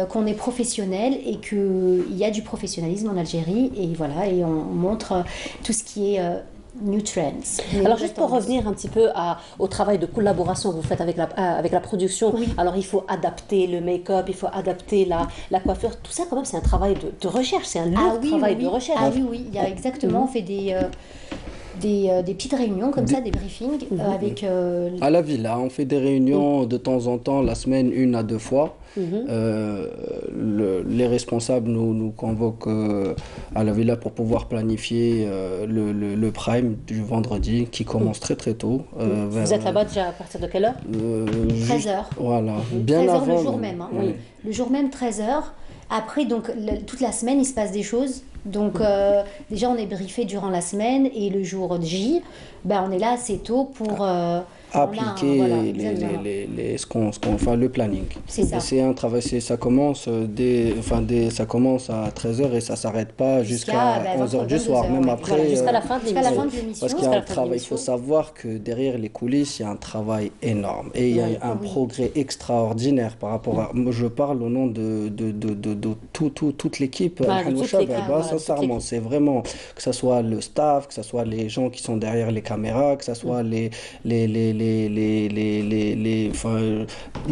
qu'on est professionnel et qu'il y a du professionnalisme en Algérie et voilà, et on montre tout ce qui est new trends. Alors juste pour revenir un petit peu au travail de collaboration que vous faites avec la production, alors il faut adapter le make-up, il faut adapter la coiffure, tout ça quand même c'est un travail de recherche, c'est un lourd travail de recherche. Ah oui, il y a exactement, on fait des petites réunions comme ça, des briefings avec... À la villa, on fait des réunions de temps en temps, la semaine 1 à 2 fois. Les responsables nous convoquent à la villa pour pouvoir planifier le prime du vendredi qui commence très très tôt. Vous êtes là-bas déjà à partir de quelle heure? 13h. Voilà, bien 13h avant. le jour même. Hein. Oui. Le jour même, 13h. Après, donc, toute la semaine, il se passe des choses. Donc, déjà, on est briefé durant la semaine et le jour J, on est là assez tôt pour... appliquer le planning. C'est ça. C'est un travail, ça commence ça commence à 13h et ça s'arrête pas jusqu'à 11h du soir, même après. Voilà, jusqu'à la fin de l'émission. Parce qu'il y a un travail, il faut savoir que derrière les coulisses, il y a un travail énorme et il y a un progrès extraordinaire par rapport à. Moi, je parle au nom de toute l'équipe. Sincèrement, c'est vraiment que ce soit le staff, que ce soit les gens qui sont derrière les caméras, que ce soit il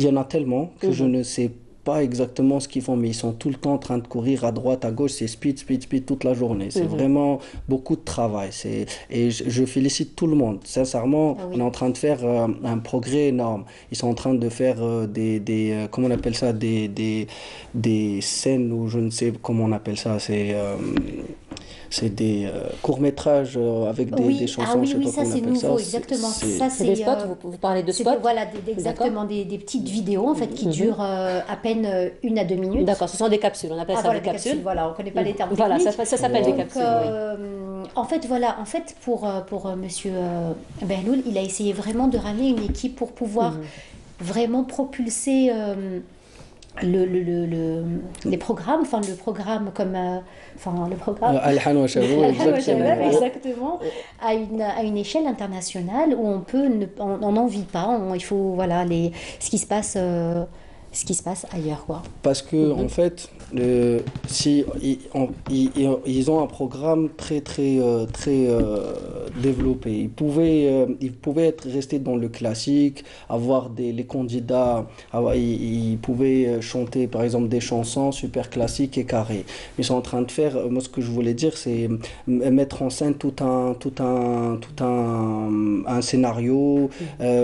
y en a tellement que je ne sais pas exactement ce qu'ils font, mais ils sont tout le temps en train de courir à droite, à gauche, c'est speed, speed, speed toute la journée. C'est vraiment beaucoup de travail. Et je félicite tout le monde. Sincèrement, on est en train de faire un progrès énorme. Ils sont en train de faire comment on appelle ça, des scènes, ou je ne sais comment on appelle ça, c'est des courts-métrages avec des chansons, oui, je sais pas ça comment on c'est appelle nouveau, ça. exactement. Ça, c'est des spots, vous parlez de spots? Voilà, exactement, des petites vidéos en fait qui durent à peine 1 à 2 minutes. D'accord, ce sont des capsules, on appelle ça voilà, des capsules. Voilà, on ne connaît pas les termes Voilà, techniques. ça s'appelle des capsules. En fait, pour Monsieur Behloul, il a essayé vraiment de ramener une équipe pour pouvoir vraiment propulser les programmes, enfin le programme comme le programme Al-Han wa Shabab, exactement, à une échelle internationale où on n'en vit pas, il faut ce qui se passe ailleurs, quoi. Parce que en fait, si ils ont un programme très développé. Ils pouvaient être restés dans le classique, avoir les candidats, ils pouvaient chanter par exemple des chansons super classiques et carrées. Ils sont en train de faire, moi ce que je voulais dire, c'est mettre en scène tout un scénario,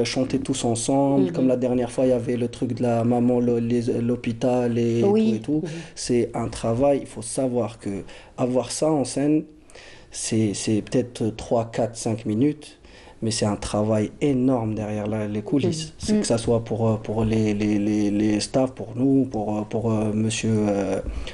chanter tous ensemble, comme la dernière fois il y avait le truc de la maman, l'hôpital et tout. C'est un travail, il faut savoir que avoir ça en scène, c'est peut-être 3, 4, 5 minutes, mais c'est un travail énorme derrière les coulisses. Que ça soit pour les staffs, pour nous, pour monsieur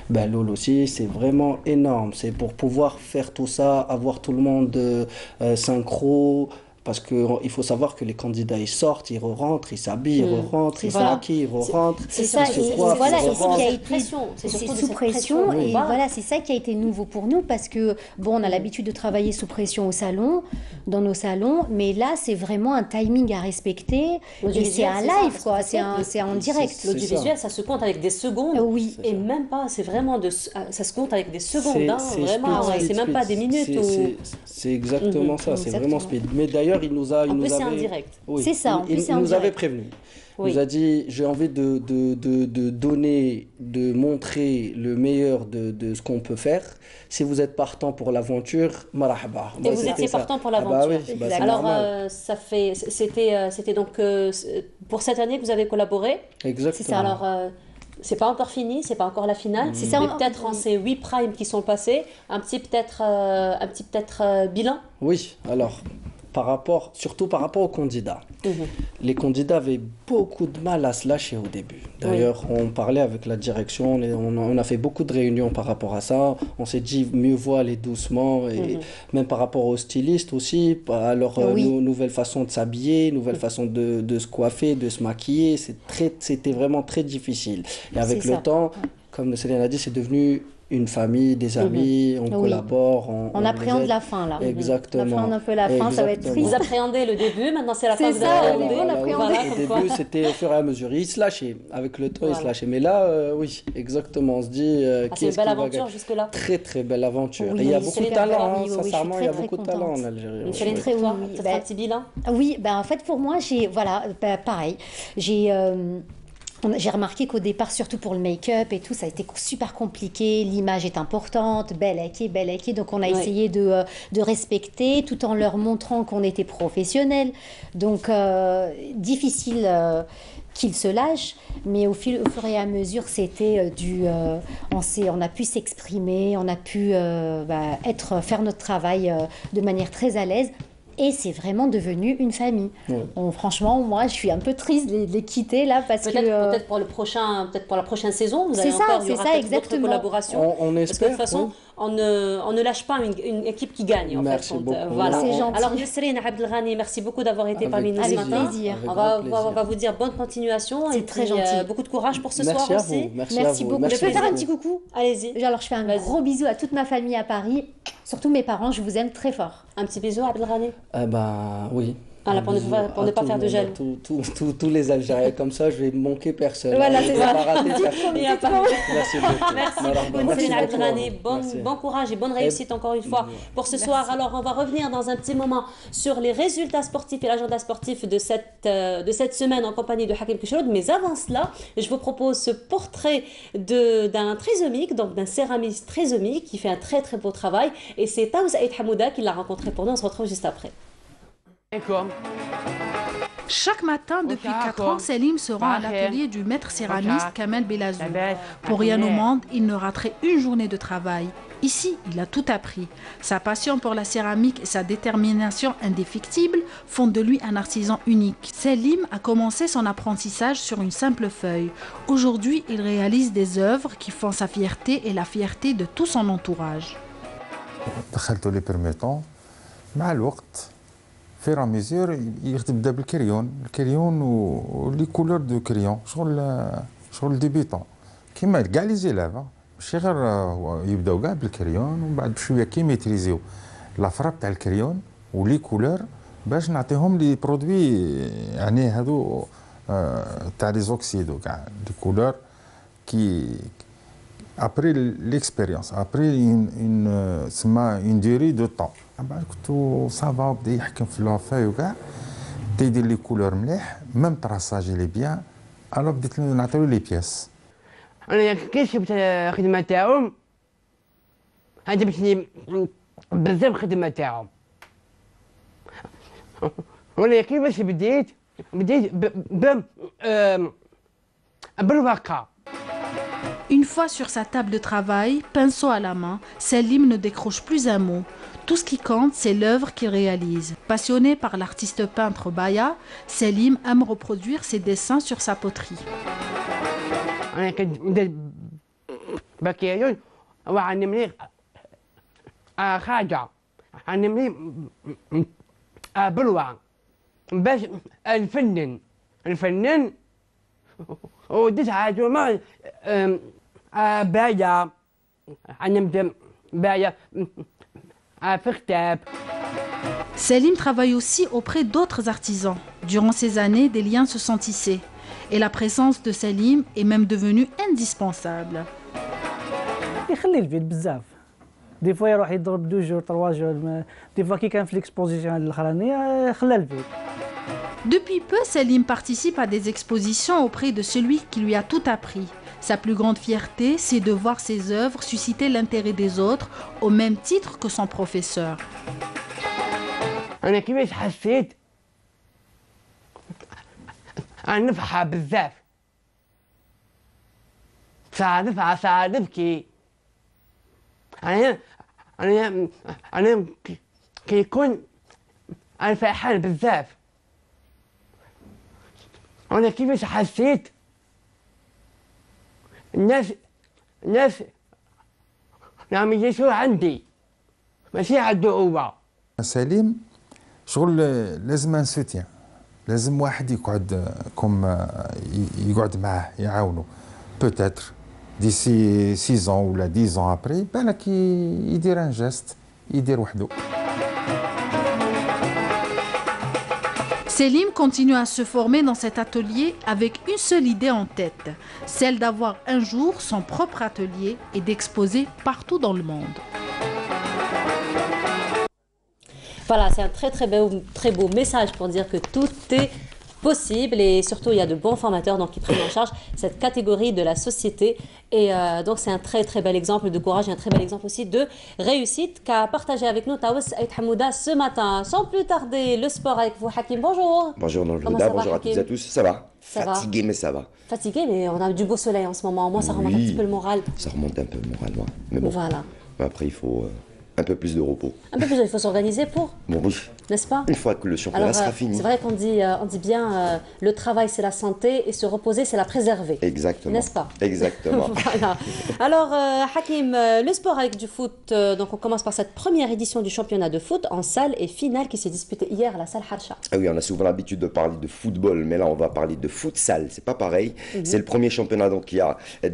Behloul aussi, c'est vraiment énorme. C'est pour pouvoir faire tout ça, avoir tout le monde synchro. Parce qu'il faut savoir que les candidats, ils sortent, ils rentrent, ils s'habillent, ils rentrent, ils se maquillent, ils rentrent. C'est ça, et voilà, c'est ce qui a été sous pression. Et voilà, c'est ça qui a été nouveau pour nous, parce que, bon, on a l'habitude de travailler sous pression au salon, dans nos salons, mais là, c'est vraiment un timing à respecter. Et c'est un live, quoi, c'est en direct. L'audiovisuel, ça se compte avec des secondes. Oui. Et même pas, c'est vraiment ça se compte avec des secondes, vraiment, c'est même pas des minutes. C'est exactement ça, c'est vraiment speed. Mais d'ailleurs, il nous avait... c'est en direct. Oui, c'est ça, il nous avait prévenu. Oui. Il nous a dit, j'ai envie de donner, de montrer le meilleur de ce qu'on peut faire. Si vous êtes partant pour l'aventure, marahaba. Et vous étiez partant pour l'aventure. Alors, c'était donc pour cette année que vous avez collaboré. Exactement. C'est ça. Alors, c'est pas encore fini, c'est pas encore la finale. C'est ça. Peut-être en ces 8 primes qui sont passés, un petit bilan. Oui. Alors. Surtout par rapport aux candidats. Les candidats avaient beaucoup de mal à se lâcher au début. D'ailleurs, on parlait avec la direction, on a fait beaucoup de réunions par rapport à ça. On s'est dit mieux vaut aller doucement, et même par rapport aux stylistes aussi, à leur nouvelle façon de s'habiller, nouvelle façon de se coiffer, de se maquiller. C'était vraiment très difficile. Et avec le temps, comme Céline a dit, c'est devenu une famille, des amis, on collabore. On appréhende la fin, là. Exactement. On appréhende un peu la fin, ça va être triste. Vous appréhendez le début, maintenant c'est la fin que vous appréhendez. Au début, c'était au fur et à mesure. Ils se lâchaient. Avec le temps, ils se lâchaient. Mais là, oui, exactement. On se dit... c'est une belle aventure jusque-là. Très, très belle aventure. Et il y a beaucoup de talent, sincèrement, il y a beaucoup de talent en Algérie. C'est très bon. C'est un petit bilan. Oui, en fait, pour moi, pareil. J'ai remarqué qu'au départ, surtout pour le make-up et tout, ça a été super compliqué. L'image est importante, belle équipe. Donc, on a essayé de respecter tout en leur montrant qu'on était professionnels. Donc, difficile qu'ils se lâchent. Mais au fur et à mesure, c'était on a pu s'exprimer, on a pu faire notre travail de manière très à l'aise. Et c'est vraiment devenu une famille. Franchement, moi, je suis un peu triste de les quitter là parce peut-être pour la prochaine saison, vous allez encore, il y aura d'autres collaborations. On espère. Parce que de toute façon, on ne lâche pas une équipe qui gagne. Merci beaucoup. Voilà. C'est gentil. Alors, Nesrine Abdelghani, merci beaucoup d'avoir été parmi nous ce matin. Plaisir. On va vous dire bonne continuation. C'est très gentil. Beaucoup de courage pour ce soir aussi. Merci beaucoup. Je peux faire un petit coucou? Allez-y. Alors, je fais un gros bisou à toute ma famille à Paris, surtout mes parents. Je vous aime très fort. Un petit bisou, Abdelghani. Oui. Ah, pour ne pas faire de gel. Tous les Algériens comme ça, je vais manquer personne. Voilà, c'est ça. Merci beaucoup. Merci beaucoup. Bon courage et bonne réussite encore une fois pour ce soir. Alors, on va revenir dans un petit moment sur les résultats sportifs et l'agenda sportif de cette semaine en compagnie de Hakim Kouchroud. Mais avant cela, je vous propose ce portrait d'un trisomique, donc d'un céramiste trisomique qui fait un très très beau travail. Et c'est Taous Aïd Hamouda qui l'a rencontré pour nous. On se retrouve juste après. Chaque matin, depuis 4 ans, Selim se rend à l'atelier du maître céramiste Kamel Belazou. Pour rien au monde, il ne raterait une journée de travail. Ici, il a tout appris. Sa passion pour la céramique et sa détermination indéfectible font de lui un artisan unique. Selim a commencé son apprentissage sur une simple feuille. Aujourd'hui, il réalise des œuvres qui font sa fierté et la fierté de tout son entourage. دخلت لي بيرميتون مع الوقت فير ميزور يبدا بالكريون ولي كولور دو كريون شغل ديبيطون كيما كاع لي زيلاف ماشي غير يبداو كاع بالكريون ومن بعد بشويه كي ميتريزيو لافرا تاع الكريون ولي كولور باش نعطيهم لي برودوي يعني هادو تاع لي زوكسيدو كاع لي كولور كي après l'expérience, après une durée de temps. كنت صافا بدا يحكم في لافاي وكاع بدا يدير لي كولور مليح ميم طراساج لي بيان الو بديت نعطيو لي بياس. انا كي شفت الخدمه تاعهم عجبتني بزاف الخدمه تاعهم. وانا كيفاش بديت بالواقع. Une fois sur sa table de travail, pinceau à la main, Selim ne décroche plus un mot. Tout ce qui compte, c'est l'œuvre qu'il réalise. Passionné par l'artiste peintre Baya, Selim aime reproduire ses dessins sur sa poterie. Selim travaille aussi auprès d'autres artisans. Durant ces années, des liens se sont tissés. Et la présence de Selim est même devenue indispensable. يخلي الفيد بزاف دي فوا يروح يضرب 2 جور 3 جور دي فوا كي كان في ليكسبوزيسيون الاخرانيه خلى الفيد. Depuis peu, Selim participe à des expositions auprès de celui qui lui a tout appris. Sa plus grande fierté, c'est de voir ses œuvres susciter l'intérêt des autres au même titre que son professeur. أنا كيفاش حسيت أنا نفرح بزاف صادفكي أنا كيكون أنا فرحان بزاف. أنا كيفاش حسيت الناس راهم يجلسوا عندي ماشي عندو هو. سليم شغل لازم ان سوتيان لازم واحد يقعد يقعد معاه يعاونو بوتيتر ديسي 6 ans ولا 10 ans ابري بالك يدير ان جيست يدير وحده. Selim continue à se former dans cet atelier avec une seule idée en tête, celle d'avoir un jour son propre atelier et d'exposer partout dans le monde. Voilà, c'est un très beau message pour dire que tout est possible et surtout il y a de bons formateurs donc, qui prennent en charge cette catégorie de la société et donc c'est un très bel exemple de courage et un très bel exemple aussi de réussite qu'a partagé avec nous Taous Aïd Hamouda ce matin. Sans plus tarder, le sport avec vous Hakim, bonjour. Bonjour Nolhuda, bonjour à toutes et à tous, ça va? Fatigué mais ça va. Fatigué mais on a du beau soleil en ce moment, au moins ça remonte un petit peu le moral. Ça remonte un peu le moral, moi. Mais bon, voilà. Après il faut un peu plus de repos. Un peu plus, il faut s'organiser pour. Bon oui. N'est-ce pas? Une fois que le championnat sera fini. C'est vrai qu'on dit bien le travail c'est la santé et se reposer c'est la préserver. Exactement. N'est-ce pas? Exactement. Voilà. Alors Hakim, le sport avec du foot, donc on commence par cette première édition du championnat de foot en salle et finale qui s'est disputée hier à la salle Harsha. Ah oui, on a souvent l'habitude de parler de football, mais là on va parler de futsal, c'est pas pareil. C'est le premier championnat donc, qui a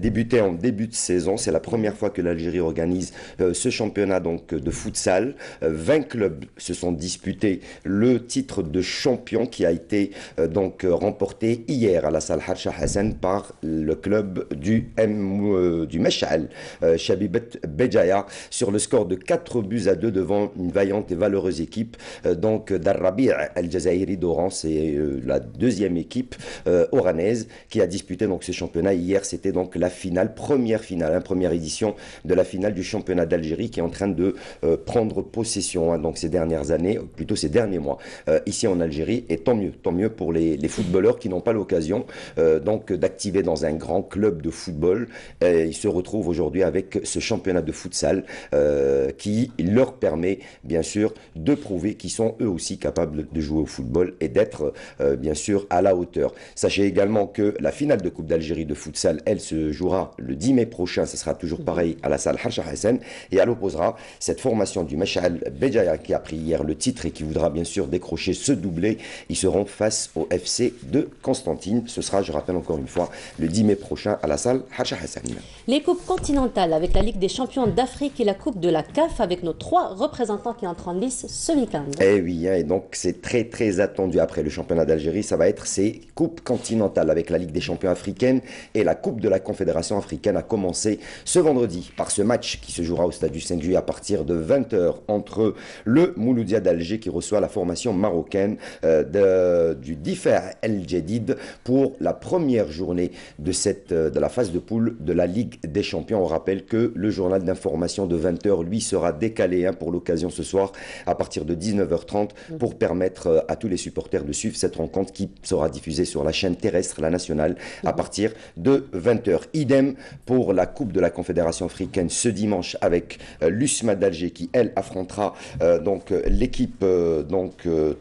débuté en début de saison, c'est la première fois que l'Algérie organise ce championnat donc, de futsal. 20 clubs se sont disputés disputer le titre de champion qui a été donc remporté hier à la salle Harsha Hassan par le club du Mash'al Shabibat Béjaïa sur le score de 4-2 devant une vaillante et valeureuse équipe donc d'Al-Rabi' Al-Jazairi d'Oran. C'est la deuxième équipe oranaise qui a disputé donc ce championnat. Hier, c'était donc la finale, première édition de la finale du championnat d'Algérie qui est en train de prendre possession donc ces dernières années, plutôt ces derniers mois ici en Algérie, et tant mieux pour les footballeurs qui n'ont pas l'occasion donc d'activer dans un grand club de football. Ils se retrouvent aujourd'hui avec ce championnat de futsal qui leur permet bien sûr de prouver qu'ils sont eux aussi capables de jouer au football et d'être bien sûr à la hauteur. Sachez également que la finale de Coupe d'Algérie de futsal, elle se jouera le 10 mai prochain, ce sera toujours pareil à la salle Harsha Hassan, et elle opposera cette formation du Mash'al Béjaïa qui a pris hier le titre et qui voudra bien sûr décrocher ce doublé. Ils seront face au FC de Constantine. Ce sera, je rappelle encore une fois, le 10 mai prochain à la salle Harsha Hassan. Les coupes continentales avec la Ligue des champions d'Afrique et la Coupe de la CAF avec nos 3 représentants qui entrent en lice ce week-end. Eh oui, et donc c'est très attendu après le championnat d'Algérie. Ça va être ces coupes continentales avec la Ligue des champions africaine et la Coupe de la Confédération africaine a commencé ce vendredi par ce match qui se jouera au stade du 5 juillet à partir de 20h entre le Mouloudia d'Alger qui reçoit la formation marocaine du Difa El Jadid pour la première journée de la phase de poule de la Ligue des champions. On rappelle que le journal d'information de 20h lui sera décalé pour l'occasion ce soir à partir de 19h30 pour permettre à tous les supporters de suivre cette rencontre qui sera diffusée sur la chaîne terrestre, la nationale, à partir de 20h. Idem pour la Coupe de la Confédération africaine ce dimanche avec l'USMA d'Alger qui elle affrontera donc l'équipe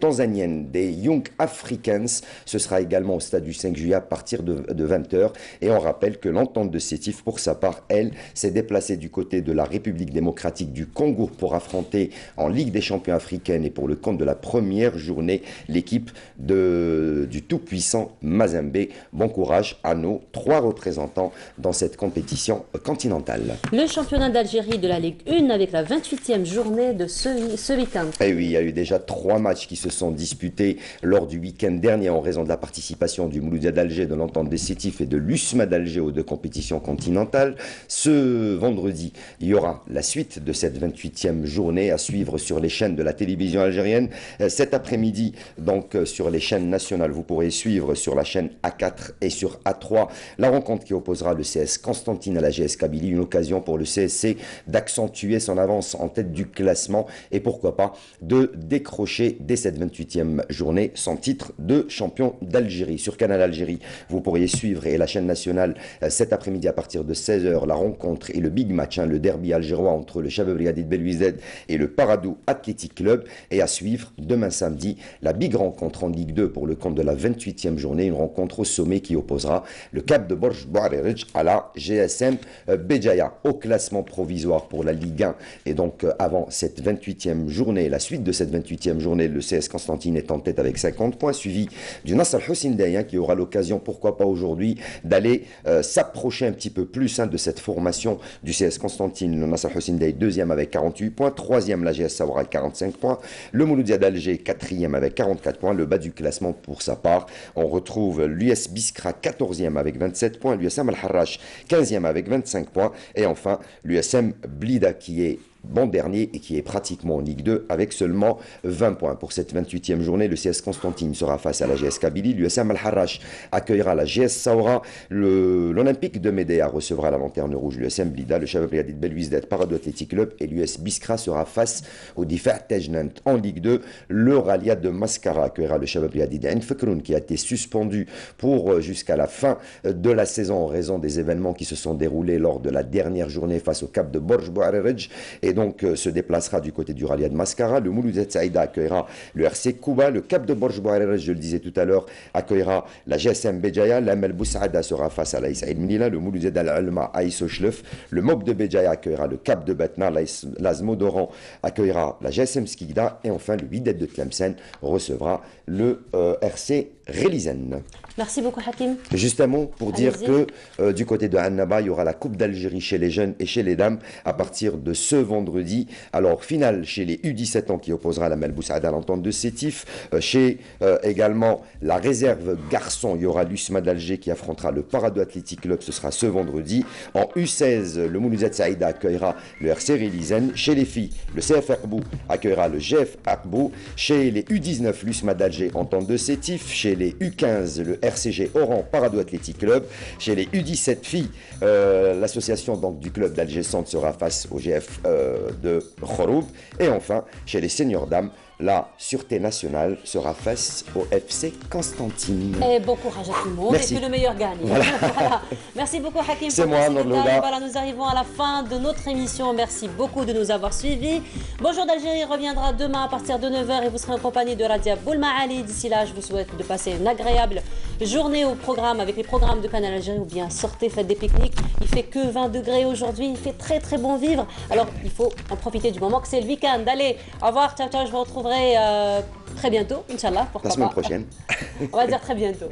tanzanienne des Young Africans. Ce sera également au stade du 5 juillet à partir de 20h. Et on rappelle que l'entente de Sétif pour sa part, elle, s'est déplacée du côté de la République démocratique du Congo pour affronter en Ligue des champions africaine et pour le compte de la première journée l'équipe du tout-puissant Mazembe. Bon courage à nos 3 représentants dans cette compétition continentale. Le championnat d'Algérie de la Ligue 1 avec la 28e journée de ce week-end. Et oui, il y a eu déjà 3 matchs qui se sont disputés lors du week-end dernier en raison de la participation du Mouloudia d'Alger, de l'entente des Sétifs et de l'USMA d'Alger aux 2 compétitions continentales. Ce vendredi, il y aura la suite de cette 28e journée à suivre sur les chaînes de la télévision algérienne. Cet après-midi, donc sur les chaînes nationales, vous pourrez suivre sur la chaîne A4 et sur A3 la rencontre qui opposera le CS Constantine à la GS Kabylie, une occasion pour le CSC d'accentuer son avance en tête du classement et pourquoi pas de décrocher dès cette 28e journée son titre de champion d'Algérie. Sur Canal Algérie, vous pourriez suivre et la chaîne nationale cet après-midi à partir de 16h la rencontre et le big match, le derby algérois entre le Chabab Riadi de Belouizdad et le Paradou Athletic Club, et à suivre demain samedi la big rencontre en Ligue 2 pour le compte de la 28e journée, une rencontre au sommet qui opposera le Cap de Borj Bouarerij à la GSM Béjaïa. Au classement provisoire pour la Ligue 1 et donc avant cette 28e journée, la suite de cette 28e journée, le CS Constantine est en tête avec 50 points, suivi du Nasr Hussein Day qui aura l'occasion, pourquoi pas aujourd'hui, d'aller s'approcher un petit peu plus de cette formation du CS Constantine. Le Nasr Hussein Day 2e avec 48 points, 3e la GS Saoura 45 points, le Mouloudia d'Alger 4e avec 44 points, le bas du classement pour sa part. On retrouve l'US Biskra 14e avec 27 points, l'USM Al-Harrach 15e avec 25 points et enfin l'USM Blida qui est bon dernier et qui est pratiquement en Ligue 2 avec seulement 20 points. Pour cette 28e journée, le CS Constantine sera face à la GS Kabylie, l'USM Al-Harrach accueillera la GS Saoura, l'Olympique de Médéa recevra la Lanterne Rouge, l'USM Blida, le Chabab Riadi de Belouizdad, Paradou Athletic Club et l'US Biskra sera face au Difa Tejnant. En Ligue 2, le Ralia de Mascara accueillera le Chabab Riadi d'Ain Fekroun qui a été suspendu pour jusqu'à la fin de la saison en raison des événements qui se sont déroulés lors de la dernière journée face au Cap de Borj Bouarerij et donc se déplacera du côté du Ralia de Mascara. Le Mouloudia Saïda accueillera le RC Kouba, le Cap de Borj Bouarerij, je le disais tout à l'heure, accueillera la GSM Béjaïa, l'Amel Boussaada sera face à l'Aïs Aïd Milila, le Mouloudia d'Al-Alma Aïs Ochlef, le Mob de Béjaïa accueillera le Cap de Batna, l'Azmo d'Oran accueillera la GSM Skikda et enfin le Wydad de Tlemcen recevra le RC Rélizen. Merci beaucoup Hakim. Juste un mot pour dire que du côté de Annaba, il y aura la Coupe d'Algérie chez les jeunes et chez les dames à partir de ce vendredi vendredi. Alors, finale chez les U17 ans qui opposera la Melboussaada à l'entente de Sétif. Chez également la réserve garçon, il y aura l'USMA d'Alger qui affrontera le Parado Athletic Club, ce sera ce vendredi. En U16, le Moulouzat Saïda accueillera le RC Rélizen. Chez les filles, le CF Arbou accueillera le GF Arbou. Chez les U19, l'USMA d'Alger entente de Sétif. Chez les U15, le RCG Oran Parado Athletic Club. Chez les U17 filles, l'association donc du club d'Alger Centre sera face au GF de Khoroub. Et enfin, chez les seniors dames, la Sûreté nationale sera face au FC Constantine. Et bon courage à tout le monde. Merci. Et que le meilleur gagne. Voilà. Voilà. Merci beaucoup Hakim. C'est moi, Nordlouda. Voilà, nous arrivons à la fin de notre émission. Merci beaucoup de nous avoir suivis. Bonjour d'Algérie reviendra demain à partir de 9h et vous serez en compagnie de Radia Boulmaali. D'ici là, je vous souhaite de passer une agréable journée au programme avec les programmes de Canal Algérie ou bien sortez, faites des pique-niques. Il fait que 20 degrés aujourd'hui. Il fait très très bon vivre. Alors, il faut en profiter du moment que c'est le week-end. Allez, au revoir. Ciao, ciao. Je vous retrouverai très bientôt, Inch'Allah. La semaine prochaine. On va dire très bientôt.